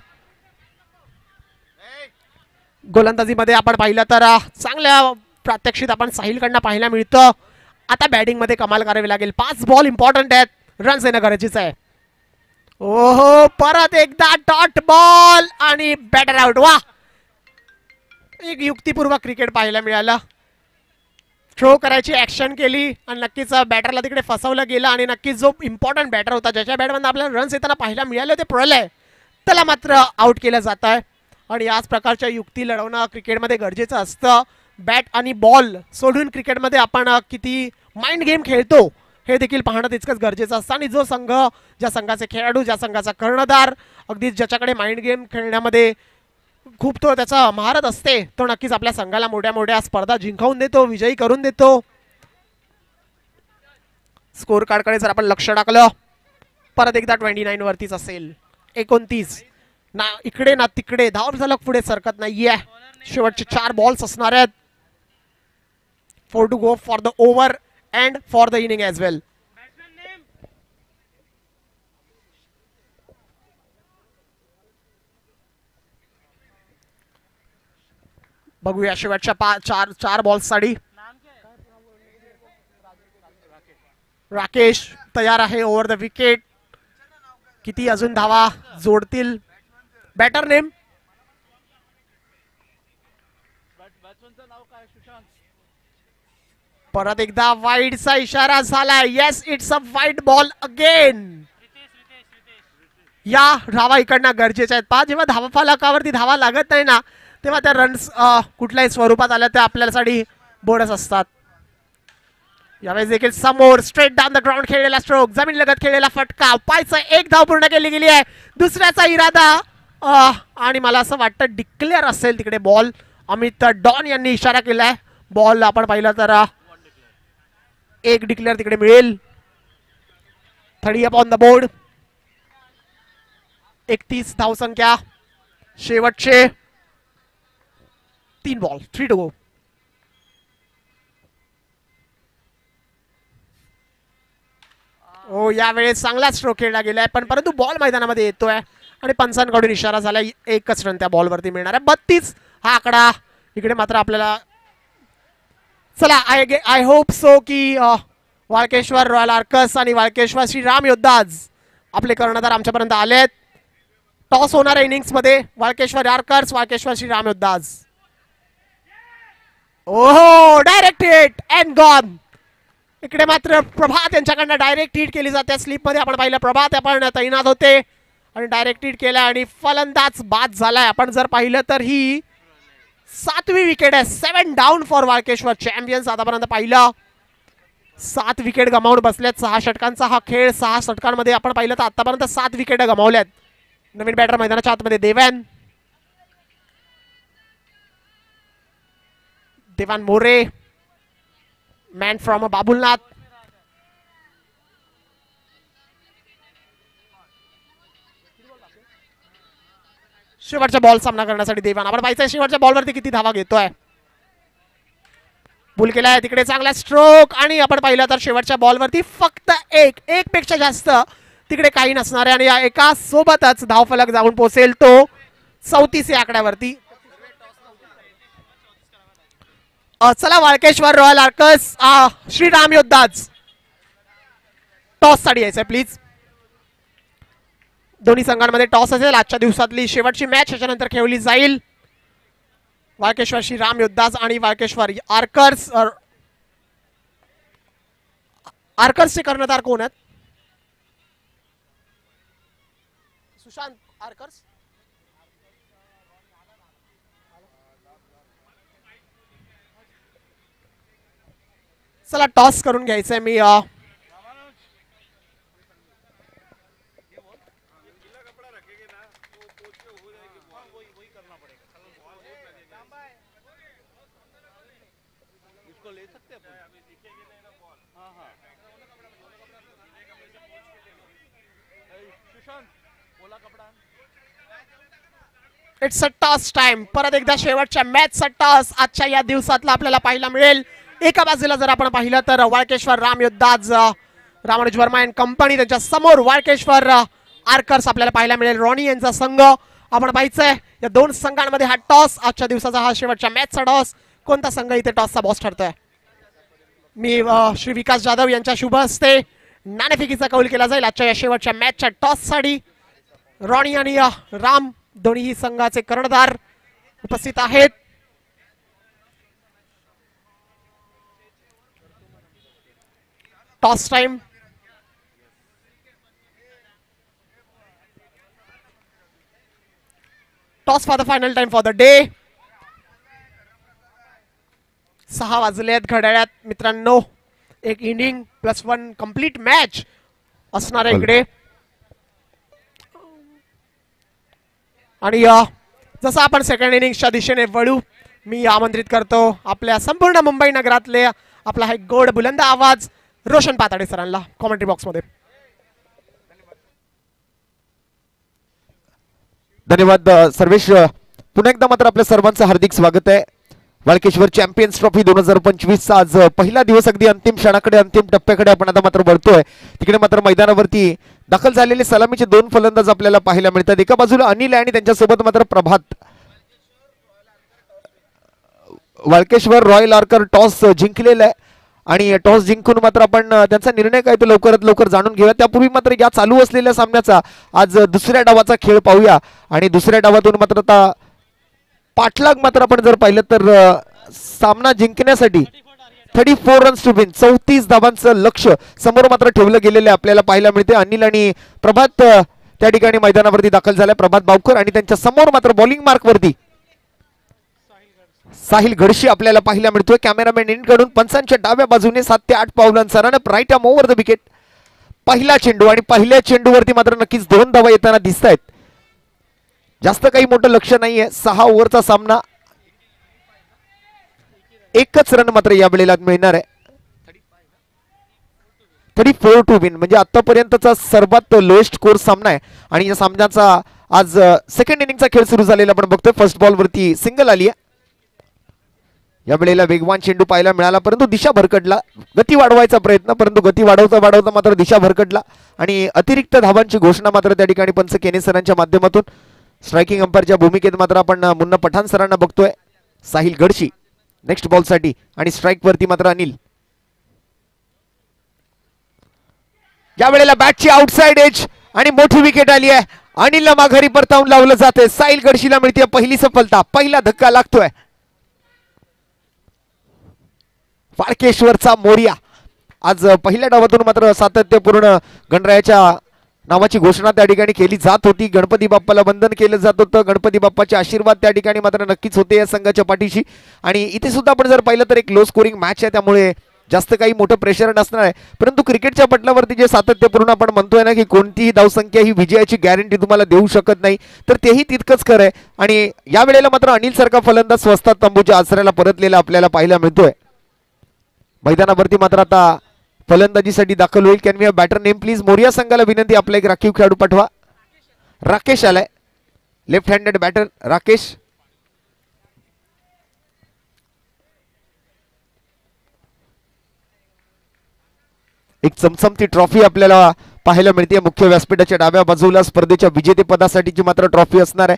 गोलंदाजीमध्ये आपण पाहिलं तर चांगल्या प्रात्यक्षित आपण साहिलकडनं पाहायला मिळतं. आता बॅटिंग मध्ये कमाल करावी लागेल. 5 बॉल इम्पॉर्टंट आहेत. रन्स येणं गरजेचं आहे. ओहो परत एकदा डॉट बॉल आणि बॅटर आउट. वा, एक युक्तिपूर्वक क्रिकेट पाहायला मिळालं. थ्रो करायची ऍक्शन केली आणि नक्कीच बॅटरला तिकडे फसवलं गेलं आणि नक्कीच जो इम्पॉर्टंट बॅटर होता ज्याच्या बॅटमधून आपल्याला रन्स येताना पाहायला मिळाले ते प्रलय, त्याला मात्र आउट केलं जात आहे. आणि याच प्रकारच्या युक्ती लढवणं क्रिकेटमध्ये गरजेचं असतं. बॅट आणि बॉल सोडून क्रिकेटमध्ये आपण किती माइंड गेम खेळतो हे देखील पाहणं तितकंच गरजेचं असतं. आणि जो संघ, ज्या संघाचे खेळाडू, ज्या संघाचा कर्णधार अगदी ज्याच्याकडे माइंड गेम खेळण्यामध्ये खूप तो त्याचा महारत असते, तो नक्कीच आपल्या संघाला मोठ्या मोठ्या स्पर्धा जिंकवून देतो, विजयी करून देतो. स्कोर कार्डकडे जर आपण लक्ष टाकलं परत एकदा 29 वरतीच असेल. 29 ना इकडे ना तिकडे, धाव झलक पुढे सरकत नाहीये. शेवटचे 4 बॉल्स असणार आहेत. 4 to go for the over and for the innings as well. बघूया शेवटच्या चार बॉल्ससाठी. राकेश तयार आहे ओव्हर द विकेट. किती अजून धावा जोडतील? बॅटर नेम परत एकदा वाईडचा इशारा झाला. Yes, it's a wide ball again. या धावा इकडनं गरजेच्या आहेत. पहा, जेव्हा धावा फलकावरती धावा लागत नाही ना, तेव्हा त्या रन्स कुठल्याही स्वरूपात आल्या त्या आपल्यासाठी बोनस असतात. यावेळेस देखील समोर स्ट्रेट डाऊन द ग्राउंड खेळलेला स्ट्रोक, जमीन लगत खेळलेला फटका, पायचा एक धाव पूर्ण केली गेली आहे. दुसऱ्याचा इरादा आणि मला असं वाटतं डिक्लेअर असेल तिकडे बॉल. अमित डॉन यांनी इशारा केलाय बॉल. आपण पाहिलं तर एक डिक्लेअर तिकडे मिळेल. 30 अप ऑन द बोर्ड. 31 धावसंख्या. शेवटचे 3 बॉल, 3 टू गो. हो, यावेळेस चांगला स्ट्रोक खेळला गेलाय, पण परंतु बॉल मैदानामध्ये येतोय आणि पंचांकडून इशारा झालाय 1च रन त्या बॉलवरती मिळणार आहे. 32 हा आकडा इकडे मात्र आपल्याला. चला, आय होप सो की वाळकेश्वर रॉयल आर्कर्स आणि वाळकेश्वर श्रीराम योद्धाज आपले कर्णधार आमच्यापर्यंत आलेत. टॉस होणाऱ्या इनिंग्स मध्ये वाळकेश्वर आर्कर्स, वाळकेश्वर श्रीराम योद्धाज. ओहो, डायरेक्ट हिट अँड गॉन. इकडे मात्र प्रभात यांच्याकडनं डायरेक्ट हिट केली जाते. स्लिप मध्ये आपण पाहिलं प्रभात आपण तैनात होते आणि डायरेक्ट हिट केला आणि फलंदाज बाद झालाय. आपण जर पाहिलं तर ही 7वी विकेट आहे. 7 डाऊन फॉर वाळकेश्वर चॅम्पियन्स. आतापर्यंत पाहिलं 7 विकेट गमावून बसल्यात. 6 षटकांचा हा खेळ. 6 षटकांमध्ये आपण पाहिलं तर आतापर्यंत 7 विकेट गमावल्यात. नवीन बॅटर मैदानाच्या आतमध्ये देवान मोरे, मॅन फ्रॉम बाबुलनाथ. शेवटचा बॉल सामना करण्यासाठी देवान. आपण पाहिजे शेवटच्या बॉलवरती किती धावा घेतोय. बुल केलाय तिकडे, चांगला स्ट्रोक. आणि आपण पाहिलं तर शेवटच्या बॉलवरती फक्त एक पेक्षा जास्त तिकडे काही नसणार आहे आणि या एका सोबतच धावफलक जाऊन पोहोचेल तो 34 या आकड्यावरती. चला, वाळकेश्वर रॉयल आर्कर्स श्रीराम योद्धाज टॉस साठी यायचंय प्लीज. दोन्ही संघांमध्ये टॉस असेल. आजच्या दिवसातली शेवटची मॅच याच्यानंतर खेळली जाईल. वाळकेश्वर श्रीराम योद्धाज आणि वाळकेश्वर आर्कर्स. आर्कर्सचे कर्णधार कोण आहेत? सुशांत आर्कर्स. चला, टॉस करून घ्यायचंय मी. It's a toss time. परत एकदा शेवटच्या मॅचचा टॉस आजच्या या दिवसातला आपल्याला पाहायला मिळेल. एका बाजूला जर आपण पाहिलं तर वाळकेश्वर राम योद्धाज, रामानुज वर्मा अँड कंपनी, त्यांच्या समोर वाळकेश्वर आर्कर्स आपल्याला पाहायला मिळेल. रॉनी यांचा संघ. आपण पाहायचंय या दोन संघांमध्ये हा टॉस, आजच्या दिवसाचा हा शेवटच्या मॅचचा टॉस. कोणता संघ इथे टॉसचा बॉस ठरतोय? मी श्री विकास जाधव यांच्या शुभ हस्ते नाणेफेकीचा कौल केला जाईल आजच्या या शेवटच्या मॅचच्या टॉस साठी. रॉनी आणि राम दोन्ही संघाचे कर्णधार उपस्थित आहेत. Toss time. Toss for the final time for the day. 6 वाजलेत घड्याळात मित्रांनो. एक इनिंग प्लस 1 कंप्लीट मॅच असणार आहे इकडे. आणि जसं आपण सेकंड इनिंगच्या दिशेने वळू, मी आमंत्रित करतो आपल्या संपूर्ण मुंबई नगरातले आपला हा गोड बुलंद आवाज रोशन पाताडे सरांना कॉमेंट्री बॉक्स मध्ये. धन्यवाद सर्वेश. पुन्हा एकदा मात्र आपल्या सर्वांचं हार्दिक स्वागत आहे. वाळकेश्वर चॅम्पियन्स ट्रॉफी 2025 आज पहिला दिवस अगदी अंतिम क्षणाकडे अंतिम टप्प्याकडे आपण आता मात्र वळतोय. तिकडे मात्र मैदानावरती दाखल झालेले सलामीचे 2 फलंदाज आपल्याला पाहायला मिळतात. एका बाजूला अनिल आहे आणि त्यांच्यासोबत मात्र प्रभात. वाळकेश्वर रॉयल आर्कर टॉस जिंकलेला आहे आणि टॉस जिंकून मात्र आपण त्यांचा निर्णय काय तो लवकरात लवकर जाणून घेऊया. त्यापूर्वी मात्र या चालू असलेल्या सामन्याचा आज दुसऱ्या डावाचा खेळ पाहूया आणि दुसऱ्या डावातून मात्र आता पाठलाग मात्र आपण जर पाहिलं तर सामना जिंकण्यासाठी 34 रन्स टू विन 34 धावांचं लक्ष समोर मात्र ठेवलं गेलेलं आपल्याला पाहायला मिळते. अनिल आणि प्रभात त्या ठिकाणी मैदानावरती दाखल झालाय. प्रभात बावकर आणि त्यांच्या समोर मात्र बॉलिंग मार्कवरती साहिल घडशी आपल्याला पाहायला मिळतोय. कॅमेरामॅन इनकडून पंचांच्या डाव्या बाजूने 7 ते 8 पावलांचा run up right arm over the wicket. पहिला चेंडू आणि पहिल्या चेंडूवरती मात्र नक्कीच 2 धावा येताना दिसत आहेत. जास्त काही मोठं लक्ष नाहीये. 6 ओव्हरचा सामना. एकच रन मात्र या वेळेला मिळणार आहे. 34 टू विन म्हणजे आतापर्यंतचा सर्वात लोएस्ट स्कोर सामना आहे आणि या सामन्याचा आज सेकंड इनिंगचा खेळ सुरू झालेला आपण बघतोय. फर्स्ट बॉल वरती सिंगल आली आहे. या वेळेला वेगवान चेंडू पाहायला मिळाला परंतु दिशा भरकटला. गती वाढवायचा प्रयत्न परंतु गती वाढवता मात्र दिशा भरकटला आणि अतिरिक्त धावांची घोषणा मात्र त्या ठिकाणी पंच केने सरांच्या माध्यमातून स्ट्रायकिंग अंपायरच्या भूमिकेत मात्र आपण मुन्ना पठाण सरांना बघतोय. साहिल घडशी नेक्स्ट बॉल साठी आणि स्ट्राइक वरती मात्र अनिल. या वेळेला बॅटची आउटसाइड एज आणि मोठी विकेट आली आहे. अनिलला माघारी परतावून लावलं जाते. साहिल घडशीला मिळते पहिली सफलता. पहिला धक्का लागतोय. वाळकेश्वरचा मोरिया आज पहिल्या डावातून मात्र सातत्यपूर्ण गणरायाच्या नावाची घोषणा त्या ठिकाणी केली जात होती. गणपती बाप्पाला वंदन केलं जात होतं. गणपती बाप्पाचे आशीर्वाद त्या ठिकाणी मात्र नक्कीच होते या संघाच्या पाठीशी. आणि इथे सुद्धा आपण जर पाहिलं तर एक लो स्कोरिंग मॅच आहे त्यामुळे जास्त काही मोठं प्रेशर नसणार आहे. परंतु क्रिकेटच्या पटलावरती जे सातत्यपूर्ण आपण म्हणतोय ना की कोणतीही धावसंख्या ही विजयाची गॅरंटी तुम्हाला देऊ शकत नाही तर तेही तितकंच खरं आहे. आणि या वेळेला मात्र अनिल सारखा फलंदाज स्वस्तात तंबूच्या आसऱ्याला परतलेला आपल्याला पाहायला मिळतोय. मैदानावरती मात्र आता फलंदाजीसाठी दाखल होईल. Can we have batter name please. Moriya संघाला विनंती आपला एक राखीव खेळाडू पाठवा. राकेश आलाय. Left handed batter Rakesh. एक चमचमती ट्रॉफी आपल्याला पाहायला मिळते मुख्य व्यासपीठाच्या डाव्या बाजूला. स्पर्धेच्या विजेतेपदासाठीची मात्र ट्रॉफी असणार आहे.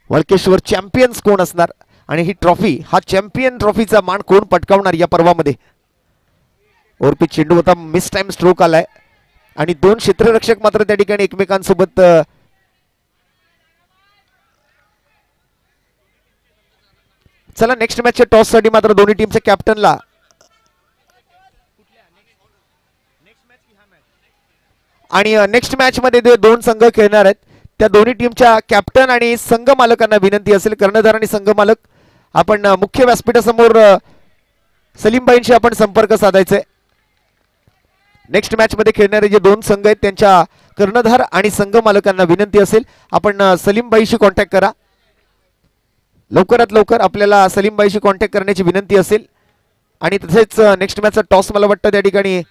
वाळकेश्वर चॅम्पियन्स कोण असणार आणि ही ट्रॉफी हा चॅम्पियन ट्रॉफीचा मान कोण पटकावणार या पर्वामध्ये. ओरपीच चेंडू होता. मिस टाइम स्ट्रोक आलाय आणि 2 क्षेत्ररक्षक मात्र त्या ठिकाणी एकमेकांसोबत चला नेक्स्ट मॅचच्या टॉस साठी मात्र दोन्ही टीमच्या कॅप्टनला आणि नेक्स्ट मॅच मध्ये 2 संघ खेळणार आहेत. त्या दोन्ही टीमच्या कॅप्टन आणि संघ मालकांना विनंती असेल. कर्णधार आणि संघ मालक आपण मुख्य व्यासपीठासमोर सलीमबाईंशी आपण संपर्क साधायचा आहे. नेक्स्ट मॅच मध्ये खेळणारे जे 2 संघ आहेत त्यांच्या कर्णधार आणि संघ मालकांना विनंती असेल आपण सलीमबाईशी कॉन्टॅक्ट करा. लवकरात लवकर आपल्याला सलीमबाईशी कॉन्टॅक्ट करण्याची विनंती असेल. आणि तसेच नेक्स्ट मॅचचा टॉस मला वाटतं त्या ठिकाणी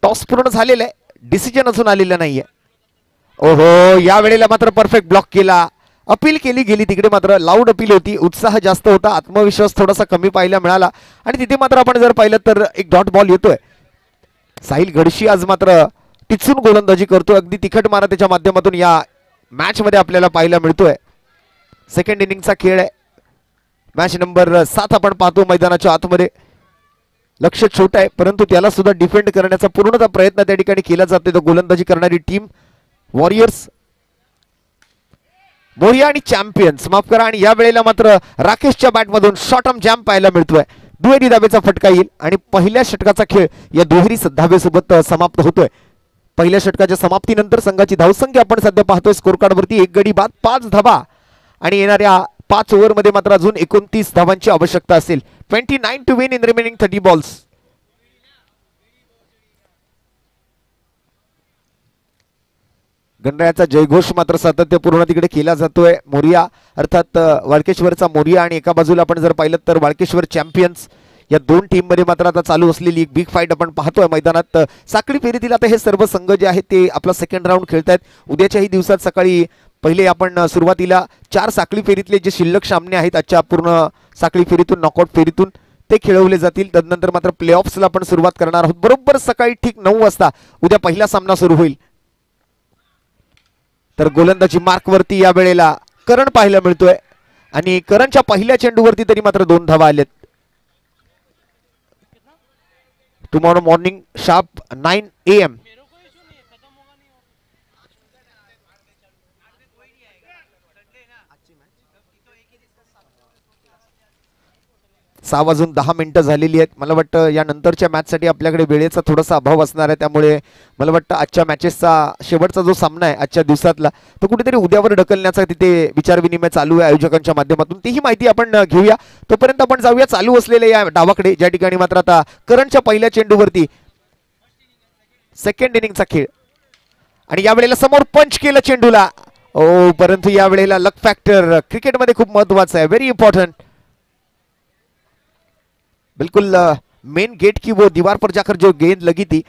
टॉस पूर्ण झालेला आहे. डिसिजन अजून आलेलं नाहीये. ओहो या वेळेला मात्र परफेक्ट ब्लॉक केला. अपील केली गेली तिकडे मात्र लाऊड अपील होती. उत्साह जास्त होता. आत्मविश्वास थोडासा कमी पाहायला मिळाला आणि तिथे मात्र आपण जर पाहिलं तर एक डॉट बॉल येतोय. साहिल घडशी आज मात्र टिचून गोलंदाजी करतोय. अगदी तिखट मारा त्याच्या माध्यमातून या मॅच मध्ये आपल्याला पाहायला मिळतोय. सेकंड इनिंगचा खेळ आहे. मॅच नंबर 7 आपण पाहतो. मैदानाच्या आतमध्ये लक्ष छोटं आहे परंतु त्याला सुद्धा डिफेंड करण्याचा पूर्णतः प्रयत्न त्या ठिकाणी केला जातोय. तो गोलंदाजी करणारी टीम वॉरियर्स मोरिया आणि चॅम्पियन्स माफ करा. आणि या वेळेला मात्र राकेशच्या बॅटमधून शॉर्ट आर्म जॅम्प पाहायला मिळतोय. दुहेरी धावेचा फटका येईल आणि पहिल्या षटकाचा खेळ या दुहेरी धावेसोबत समाप्त होतोय. पहिल्या षटकाच्या समाप्तीनंतर संघाची धावसंख्या आपण सध्या पाहतोय स्कोर कार्डवरती 1 गडी बाद 5 धावा आणि येणाऱ्या 5 ओव्हरमध्ये मात्र अजून 29 धावांची आवश्यकता असेल. 29 to win in remaining 30 balls. गणरायाचा जयघोष मात्र सातत्यपूर्ण तिकडे केला जातोय. मोरिया अर्थात वाळकेश्वरचा मोरिया आणि एका बाजूला आपण जर पाहिलं तर वाळकेश्वर चॅम्पियन्स या दोन टीम मध्ये मात्र आता चालू असलेली एक बिग फाईट आपण पाहतोय मैदानात. साखळी फेरीतील आता हे सर्व संघ जे आहेत ते आपला सेकंड राऊंड खेळतायत. उद्याच्याही दिवसात सकाळी पहिले आपण सुरुवातीला 4 साखळी फेरीतले जे शिल्लक सामने आहेत आजच्या पूर्ण साखळी फेरीतून नॉकआउट फेरीतून ते खेळवले जातील. तदनंतर मात्र प्लेऑफ्सला आपण सुरुवात करणार आहोत. बरोबर सकाळी ठीक 9 वाजता उद्या पहिला सामना सुरू होईल. तर गोलंदाजी मार्क वरती या वेळेला करण पाहायला मिळतोय आणि करणच्या पहिल्या चेंडूवरती तरी मात्र 2 धावा आलेत. Tomorrow morning sharp 9 AM. सहा वाजून 10 मिनिटं झालेली आहेत. मला वाटतं या नंतरच्या मॅचसाठी आपल्याकडे वेळेचा थोडासा अभाव असणार आहे. त्यामुळे मला वाटतं आजच्या मॅचेसचा शेवटचा जो सामना आहे आजच्या दिवसातला तो कुठेतरी उद्यावर ढकलण्याचा तिथे विचारविनिमय चालू आहे आयोजकांच्या माध्यमातून. तीही माहिती आपण घेऊया. तोपर्यंत आपण जाऊया चालू असलेल्या या डावाकडे, ज्या ठिकाणी मात्र आता करणच्या पहिल्या चेंडूवरती सेकंड इनिंगचा खेळ आणि यावेळेला समोर पंच केलं चेंडूला. परंतु यावेळेला लक फॅक्टर क्रिकेटमध्ये खूप महत्वाचा आहे, व्हेरी इंपॉर्टंट. बिल्कुल मेन गेट की वो दीवार पर जाकर जो गेंद लगी थी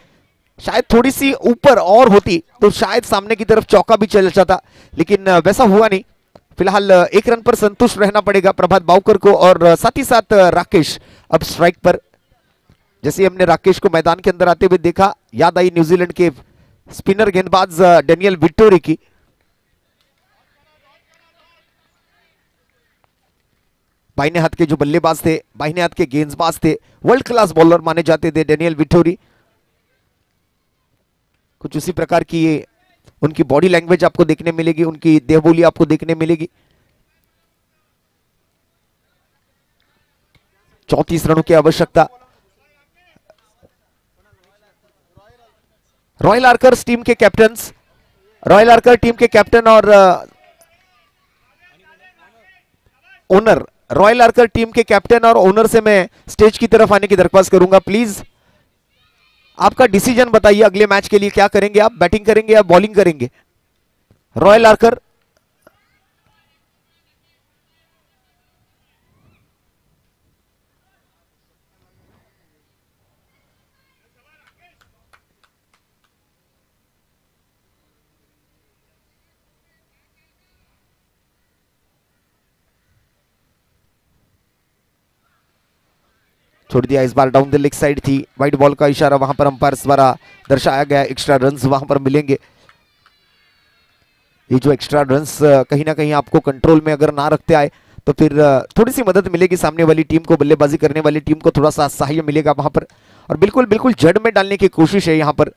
शायद थोड़ी सी ऊपर और होती तो शायद सामने की तरफ चौका भी चल जाता, लेकिन वैसा हुआ नहीं. फिलहाल 1 रन पर संतुष्ट रहना पड़ेगा प्रभात बावकर को और साथ ही साथ राकेश अब स्ट्राइक पर. जैसे हमने राकेश को मैदान के अंदर आते हुए देखा, याद आई न्यूजीलैंड के स्पिनर गेंदबाज डेनियल विक्टोरी की. बाहिने हाथ के जो बल्लेबाज थे, बाहिने हाथ के गेंदबाज थे, वर्ल्ड क्लास बॉलर माने जाते थे डेनियल विक्टोरी. कुछ उसी प्रकार की ये उनकी बॉडी लैंग्वेज आपको देखने मिलेगी, उनकी देहबोली आपको देखने मिलेगी. 34 रनों की आवश्यकता. रॉयल आर्कर्स टीम के कैप्टन्स, रॉयल आर्कर टीम के कैप्टन और ओनर, रॉयल आर्कर टीम के कैप्टन और ओनर से मैं स्टेज की तरफ आने की दरख्वास्त करूंगा. प्लीज आपका डिसीजन बताइए, अगले मैच के लिए क्या करेंगे आप, बैटिंग करेंगे या बॉलिंग करेंगे. रॉयल आर्कर छोड़ दिया. इस बार डाउन द लेग साइड थी, वाइड बॉल का इशारा वहां पर अंपायर्स द्वारा दर्शाया गया. एक्स्ट्रा रन्स वहां पर मिलेंगे. ये जो एक्स्ट्रा रन्स कहीं ना कहीं आपको कंट्रोल में अगर ना रखते आए तो फिर थोड़ी सी मदद मिलेगी सामने वाली टीम को, बल्लेबाजी करने वाली टीम को थोड़ा सा सहाय मिलेगा वहां पर. और बिल्कुल बिल्कुल जड़ में डालने की कोशिश है. यहाँ पर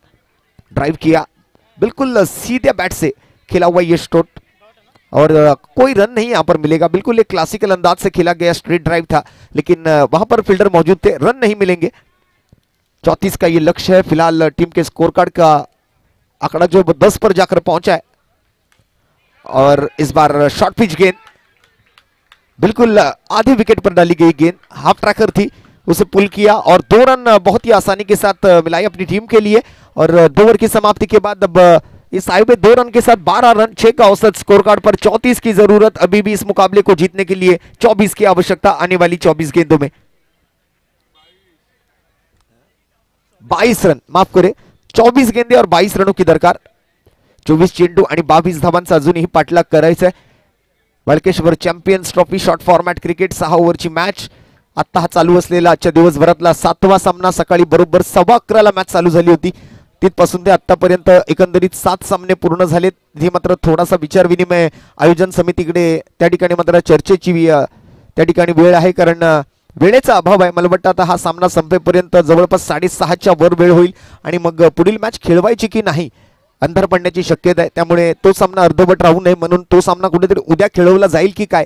ड्राइव किया, बिल्कुल सीधे बैट से खेला हुआ ये स्ट्रोक और कोई रन नहीं यहाँ पर मिलेगा. बिल्कुल एक क्लासिकल अंदाज से खेला गया स्ट्रेट ड्राइव था, लेकिन वहां पर फील्डर मौजूद थे, रन नहीं मिलेंगे. 34 का ये लक्ष्य है. फिलहाल टीम के स्कोर कार्ड का आंकड़ा जो 10 पर जाकर पहुंचा है. और इस बार शॉर्ट पिच गेंद, बिल्कुल आधे विकेट पर डाली गई गेंद, हाफ ट्रैकर थी, उसे पुल किया और 2 रन बहुत ही आसानी के साथ मिलाई अपनी टीम के लिए. और 2 ओवर की समाप्ति के बाद अब इस आयु में 2 रन के साथ 12 रन, 6 का औसत स्कोर कार्ड पर. 34 की जरूरत अभी भी इस मुकाबले को जीतने के लिए. 24 की आवश्यकता आने वाली 24 गेंदों में. 22 रन, माफ करे, 24 गेंदे और 22 रनों की दरकार. 24 चेंडू आणि 22 धावांचा अजूनही पाठलाग करायचा आहे. Walkeshwar champions trophy short format cricket 6 ओव्हरची मॅच. आता हा चालू असलेला आजच्या दिवसभरातला 7वा सामना. सकाळी बरोबर 11:15 ला मॅच चालू झाली होती. तिथपासून ते आतापर्यंत एकंदरीत 7 सामने पूर्ण झालेत. हे मात्र थोडासा विचार विनिमय आयोजन समितीकडे त्या ठिकाणी मात्र चर्चेची त्या ठिकाणी वेळ आहे, कारण वेळेचा अभाव आहे. मला वाटतं आता हा सामना संपेपर्यंत जवळपास 6:30च्या वर वेळ होईल आणि मग पुढील मॅच खेळवायची की नाही अंधार पडण्याची शक्यता आहे. त्यामुळे तो सामना अर्धवट राहू नये म्हणून तो सामना कुठेतरी उद्या खेळवला जाईल की काय,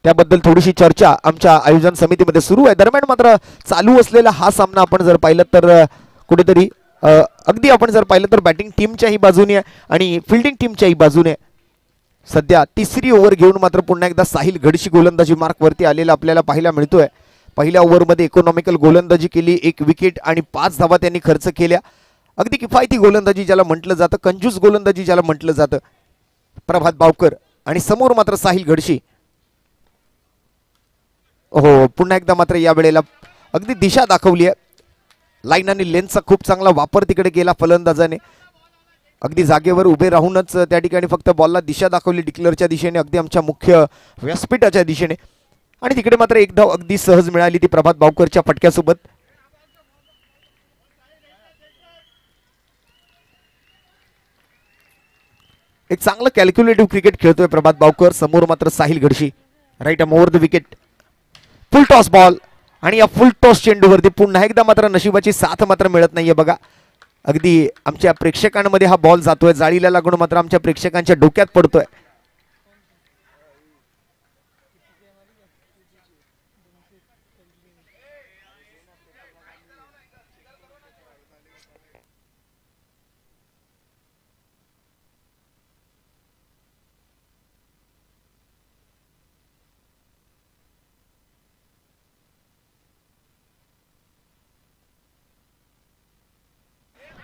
त्याबद्दल थोडीशी चर्चा आमच्या आयोजन समितीमध्ये सुरू आहे. दरम्यान मात्र चालू असलेला हा सामना आपण जर पाहिलं तर कुठेतरी अगदी आपण जर पाहिलं तर बॅटिंग टीमच्याही बाजूने आहे आणि फिल्डिंग टीमच्याही बाजूने. सध्या 3री ओव्हर घेऊन मात्र पुन्हा एकदा साहिल गडशी गोलंदाजी मार्क वरती आलेला आपल्याला पाहायला मिळतोय. पहिल्या ओव्हरमध्ये इकॉनॉमिकल गोलंदाजी केली, 1 विकेट आणि 5 धावा त्यांनी खर्च केल्या. अगदी किफायती गोलंदाजी ज्याला म्हटलं जातं, कंजूस गोलंदाजी ज्याला म्हटलं जातं, प्रभात बावकर आणि समोर मात्र साहिल गडशी. हो, पुन्हा एकदा मात्र या वेळेला अगदी दिशा दाखवली आहे. लाईन आणि लेन्सचा खूप चांगला वापर तिकडे केला फलंदाजाने. अगदी जागेवर उभे राहूनच त्या ठिकाणी फक्त बॉलला दिशा दाखवली डिक्लेअरच्या दिशेने, अगदी आमच्या मुख्य व्यासपीठाच्या दिशेने. आणि तिकडे मात्र एक धाव अगदी सहज मिळाली ती प्रभात बावकरच्या फटक्यासोबत. एक चांगलं कॅल्क्युलेटिव्ह क्रिकेट खेळतोय प्रभात बावकर. समोर मात्र Sahil Ghadshi. Right arm over the wicket. Full toss ball आणि या फुल टॉस चेंडूवरती पुन्हा एकदा मात्र नशिबाची साथ मात्र मिळत नाहीये बघा. अगदी आमच्या प्रेक्षकांमध्ये हा बॉल जातोय, जाळीला लागून मात्र आमच्या प्रेक्षकांच्या डोक्यात पडतोय.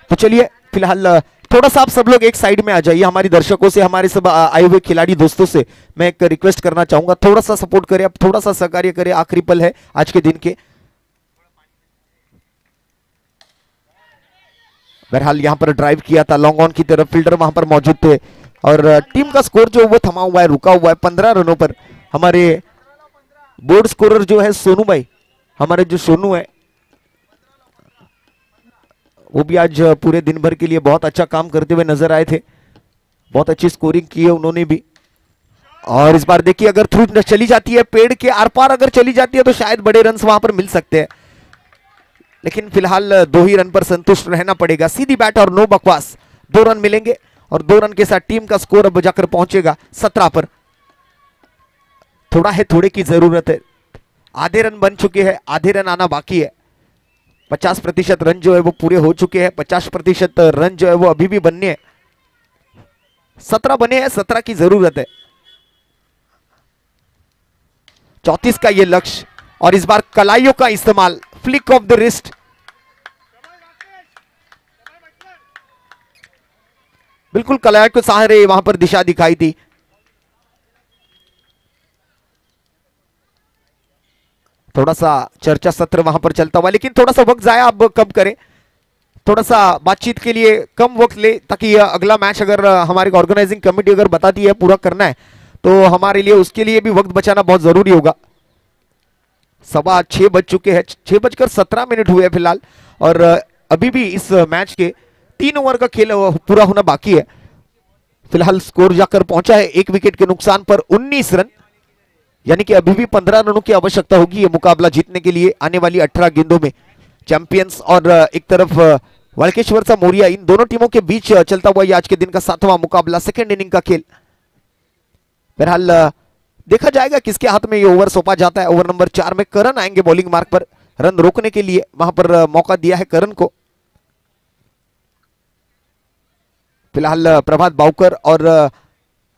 तो चलिए फिलहाल थोड़ा सा आप सब लोग एक साइड में आ जाइए. हमारी दर्शकों से, हमारे सब आए हुए खिलाड़ी दोस्तों से मैं एक रिक्वेस्ट करना चाहूंगा, थोड़ा सा सपोर्ट करें, आप थोड़ा सा सहकार्य करें. आखिरी पल है आज के दिन के. बहरहाल यहां पर ड्राइव किया था लॉन्ग ऑन की तरफ, फील्डर वहां पर मौजूद थे और टीम का स्कोर जो वो थमा हुआ है, रुका हुआ है 15 रनों पर. हमारे बोर्ड स्कोरर जो है सोनू भाई, हमारे जो सोनू है वो भी आज पूरे दिन भर के लिए बहुत अच्छा काम करते हुए नजर आए थे. बहुत अच्छी स्कोरिंग की है उन्होंने भी. और इस बार देखिए अगर थ्रू चली जाती है, पेड़ के आर पार अगर चली जाती है तो शायद बड़े रन वहां पर मिल सकते हैं, लेकिन फिलहाल 2 ही रन पर संतुष्ट रहना पड़ेगा. सीधी बैट और नो बकवास. 2 रन मिलेंगे और 2 रन के साथ टीम का स्कोर अब जाकर पहुंचेगा 17 पर. थोड़ा है, थोड़े की जरूरत है. आधे रन बन चुके हैं, आधे रन आना बाकी है. 50% रन जो है वो पूरे हो चुके हैं, 50% रन जो है वो अभी भी बनने हैं. 17 बने हैं, 17 की जरूरत है. 34 का ये लक्ष्य और इस बार कलाइयों का इस्तेमाल, फ्लिक ऑफ द रिस्ट. बिल्कुल कलाइयों के सहारे वहां पर दिशा दिखाई थी. थोड़ा सा चर्चा सत्र वहां पर चलता हुआ, लेकिन थोड़ा सा वक्त जाया अब कब करें, थोड़ा सा बातचीत के लिए कम वक्त ले, ताकि अगला मैच अगर हमारी ऑर्गेनाइजिंग कमेटी अगर बताती है पूरा करना है तो हमारे लिए उसके लिए भी वक्त बचाना बहुत जरूरी होगा. 6:15 बज चुके हैं, 6:17 हुए फिलहाल और अभी भी इस मैच के 3 ओवर का खेल पूरा होना बाकी है. फिलहाल स्कोर जाकर पहुंचा है 1 विकेट के नुकसान पर 19 रन, यानी कि अभी भी 15 रनों की आवश्यकता होगी ये मुकाबला जीतने के लिए आने वाली 18 गेंदों में. चैंपियंस और एक तरफ वालकेश्वर सा मोरिया, इन दोनों टीमों के बीच चलता हुआ ये आज के दिन का 7वां मुकाबला, सेकेंड इनिंग का खेल. बहरहाल देखा जाएगा किसके हाथ में ये ओवर सौंपा जाता है. ओवर नंबर 4 में करण आएंगे बॉलिंग मार्क पर, रन रोकने के लिए वहां पर मौका दिया है करण को. फिलहाल प्रभात बावकर और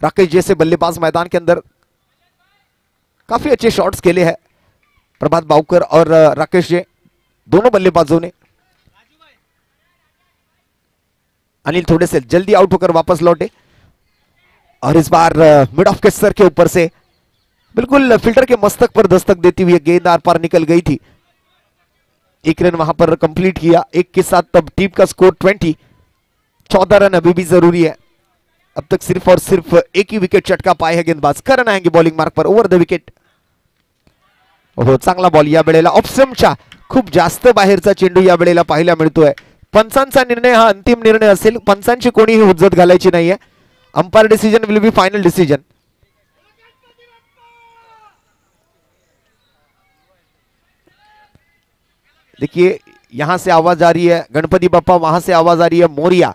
राकेश जैसे बल्लेबाज मैदान के अंदर काफी अच्छे शॉट्स खेले हैं. प्रभात बावकर और राकेश जी दोनों बल्लेबाजों ने. अनिल थोड़े से जल्दी आउट होकर वापस लौटे और इस बार मिड ऑफ के सर के ऊपर से बिल्कुल फील्डर के मस्तक पर दस्तक देती हुई गेंद आर पार निकल गई थी. 1 रन वहां पर कंप्लीट किया. 1 के साथ तब टीम का स्कोर 20. 14 रन अभी भी जरूरी है. अब तक सिर्फ और सिर्फ 1 ही विकेट चटका पाए हैं गेंदबाज. करण आएंगे bowling mark per, over the wicket. हो, चांगला बॉल या वेळेला ऑप्शनच्या खूप जास्त बाहेरचा चेंडू या वेळेला पाहायला मिळतोय. पंचांचा निर्णय हा अंतिम निर्णय असेल, पंचांची कोणीही हुज्जत घालायची नाहीये. Umpire decision will be final decision. देखिए यहां से आवाज आ रही है गणपति बप्पा, वहां से आवाज आ रही है मोरिया.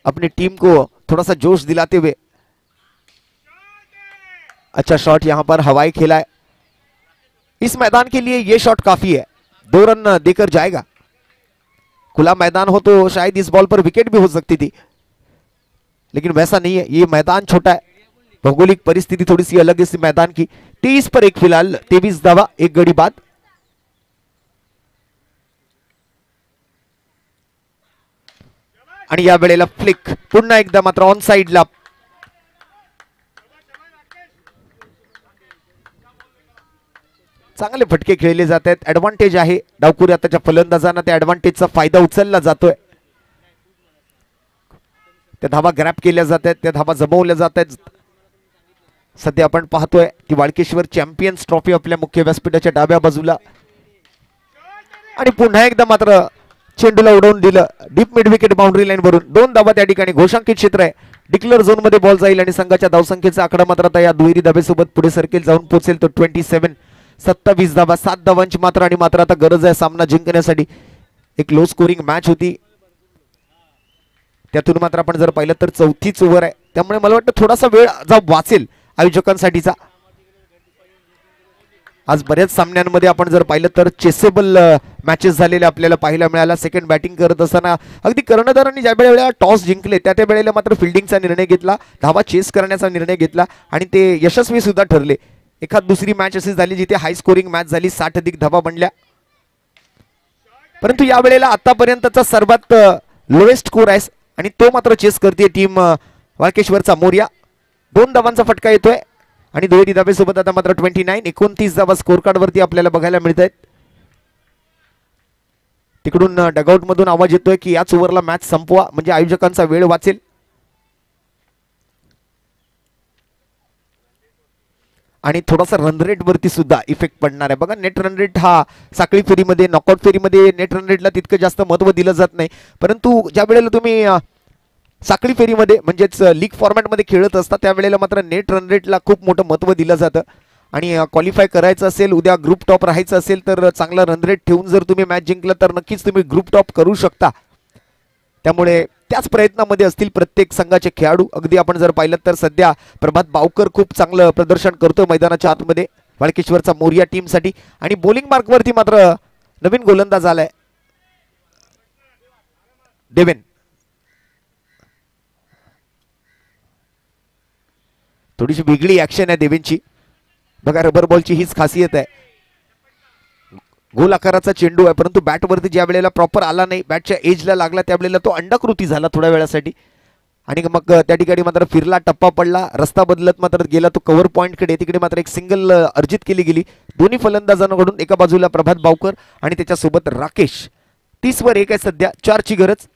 अपनी टीम को थोड़ा सा जोश दिलाते हुए अच्छा शॉट यहां पर हवाई खेला है. इस मैदान के लिए यह शॉट काफी है, 2 रन देकर जाएगा. खुला मैदान हो तो शायद इस बॉल पर विकेट भी हो सकती थी, लेकिन वैसा नहीं है. ये मैदान छोटा है, भौगोलिक परिस्थिति थोड़ी सी अलग है इस मैदान की. 23 पर 1 फिलहाल, 23 धावा 1 गडी बाद. आणि या वेळेला फ्लिक पुन्हा एकदा मात्र ऑन साइडला. चांगले फटके खेळले जात आहेत. ऍडव्हान्टेज आहे डावखुरी आताच्या फलंदाजांना, त्या ऍडव्हान्टेजचा फायदा उचलला जातोय. त्या धावा ग्रॅप केल्या जात आहेत, त्या धावा जमवल्या जात आहेत. सध्या आपण पाहतोय ती वाळकेश्वर चॅम्पियन्स ट्रॉफी आपल्या मुख्य व्यासपीठाच्या डाव्या बाजूला. आणि पुन्हा एकदा मात्र चेंडूला उडवून दिलं deep mid wicket boundary line वरून. 2 धावा त्या ठिकाणी. घोषांकित क्षेत्र आहे, डिक्लेअर झोन मध्ये बॉल जाईल आणि संघाच्या धावसंख्येचा आकडा मात्र आता या दुहेरी धाबेसोबत पुढे सरकेल, जाऊन पोहोचेल तो 27. 27 धावा, 7 धावांची मात्र आणि मात्र आता गरज आहे सामना जिंकण्यासाठी. एक लो स्कोरिंग मॅच होती, त्यातून मात्र आपण जर पाहिलं तर 4थीच ओव्हर आहे, त्यामुळे मला वाटतं थोडासा वेळ वाचेल आयोजकांसाठीचा. आज बऱ्याच सामन्यांमध्ये आपण जर पाहिलं तर चेसेबल मॅचेस झालेले आपल्याला पाहायला मिळाला. सेकंड बॅटिंग करत असताना अगदी कर्णधारांनी ज्या वेळेला टॉस जिंकले त्या वेळेला मात्र फिल्डिंगचा निर्णय घेतला, धावा चेस करण्याचा निर्णय घेतला आणि ते यशस्वी सुद्धा ठरले. एखाद दुसरी मॅच अशी झाली जिथे हाय स्कोरिंग मॅच झाली, 60 अधिक धावा बनल्या. परंतु या वेळेला आतापर्यंतचा सर्वात लोएस्ट स्कोर आहे आणि तो मात्र चेस करते टीम वाळकेश्वरचा मोर्या. 2 धावांचा फटका येतोय आणि दुहेरी धाबेसोबत आता मात्र 29 धावा स्कोर कार्ड वरती आपल्याला बघायला मिळत आहेत. तिकडून डगआउट मधून आवाज येतोय की याच ओव्हरला मॅच संपवा म्हणजे आयोजकांचा वेळ वाचेल. आणि थोडासा रन रेट वरती सुद्धा इफेक्ट पडणार आहे. बघा नेट रन रेट हा साखळी फेरीमध्ये, नॉकआउट फेरीमध्ये नेट रन रेटला तितकं जास्त महत्त्व दिलं जात नाही, परंतु ज्या वेळेला तुम्ही साखळी फेरीमध्ये म्हणजेच लीग फॉर्मॅटमध्ये खेळत असता त्यावेळेला मात्र नेट रन रेटला खूप मोठं महत्त्व दिलं जातं. आणि क्वालिफाय करायचं असेल, उद्या ग्रुप टॉप राहायचं असेल तर चांगला रन रेट ठेवून जर तुम्ही मॅच जिंकलं तर नक्कीच तुम्ही ग्रुप टॉप करू शकता. त्यामुळे त्याच प्रयत्नामध्ये असतील प्रत्येक संघाचे खेळाडू. अगदी आपण जर पाहिलं तर सध्या प्रभात बावकर खूप चांगलं प्रदर्शन करतोय मैदानाच्या आतमध्ये वाळकेश्वरचा मोर्या टीमसाठी. आणि बॉलिंग मार्कवरती मात्र नवीन गोलंदाज आलाय देवेन. थोडीशी वेगळी ऍक्शन आहे देवेनची. बघा रबर बॉलची हीच खासियत आहे, गोल आकाराचा चेंडू आहे परंतु बॅटवरती ज्या वेळेला प्रॉपर आला नाही, बॅटच्या एजला लागला त्यावेळेला तो अंडाकृती झाला थोड्या वेळासाठी आणि मग त्या ठिकाणी मात्र फिरला, टप्पा पडला, रस्ता बदलत मात्र गेला तो कव्हर पॉईंटकडे. तिकडे मात्र एक सिंगल अर्जित केली गेली दोन्ही फलंदाजांकडून. एका बाजूला प्रभात बावकर आणि त्याच्यासोबत राकेश. 30 वर 1 आहे सध्या, 4ची गरज.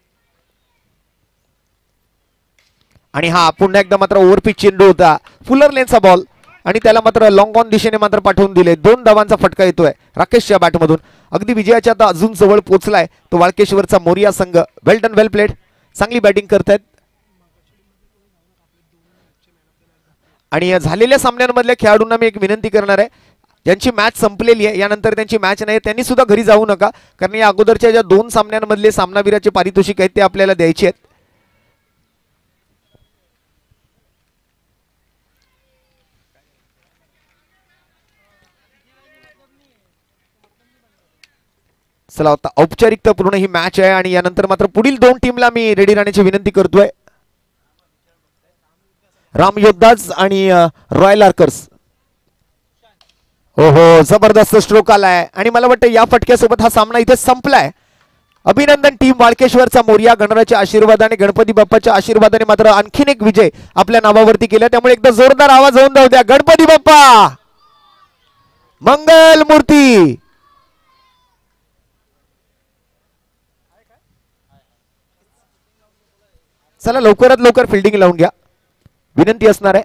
आणि हा पुन्हा एकदा मात्र ओव्हरपिच चेंडू होता, फुलर लेनचा बॉल आणि त्याला मात्र लॉंग ऑन दिशेने मात्र पाठवून दिले. 2 धावांचा फटका येतोय राकेशच्या बॅटमधून. अगदी विजयाच्या आता अजून जवळ पोहोचलाय तो वाळकेश्वरचा मोरिया संघ. वेल डन, वेल प्लेड. चांगली बॅटिंग करतायत. आणि झालेल्या सामन्यांमधल्या खेळाडूंना मी एक विनंती करणार आहे, ज्यांची मॅच संपलेली आहे यानंतर त्यांची मॅच नाही त्यांनी सुद्धा घरी जाऊ नका, कारण या अगोदरच्या ज्या 2 सामन्यांमधले सामनावीराचे पारितोषिक आहेत ते आपल्याला द्यायचे आहेत. चला आता औपचारिकता पूर्ण ही मॅच आहे आणि यानंतर मात्र पुढील 2 टीमला मी रेडी राहण्याची विनंती करतोय. राम योद्धाज आणि रॉयल आर्कर्स. हो हो, जबरदस्त स्ट्रोक आलाय आणि मला वाटतं या फटक्यासोबत हा सामना इथे संपलाय. अभिनंदन टीम वाळकेश्वरचा मोर्या. गणराच्या आशीर्वादाने, गणपती बाप्पाच्या आशीर्वादाने मात्र आणखीन एक विजय आपल्या नावावरती केला. त्यामुळे एकदा जोरदार आवाज होऊन जाऊ द्या, गणपती बाप्पा मंगल मूर्ती. चला लवकरात लवकर फिल्डिंग लावून घ्या, विनंती असणार आहे.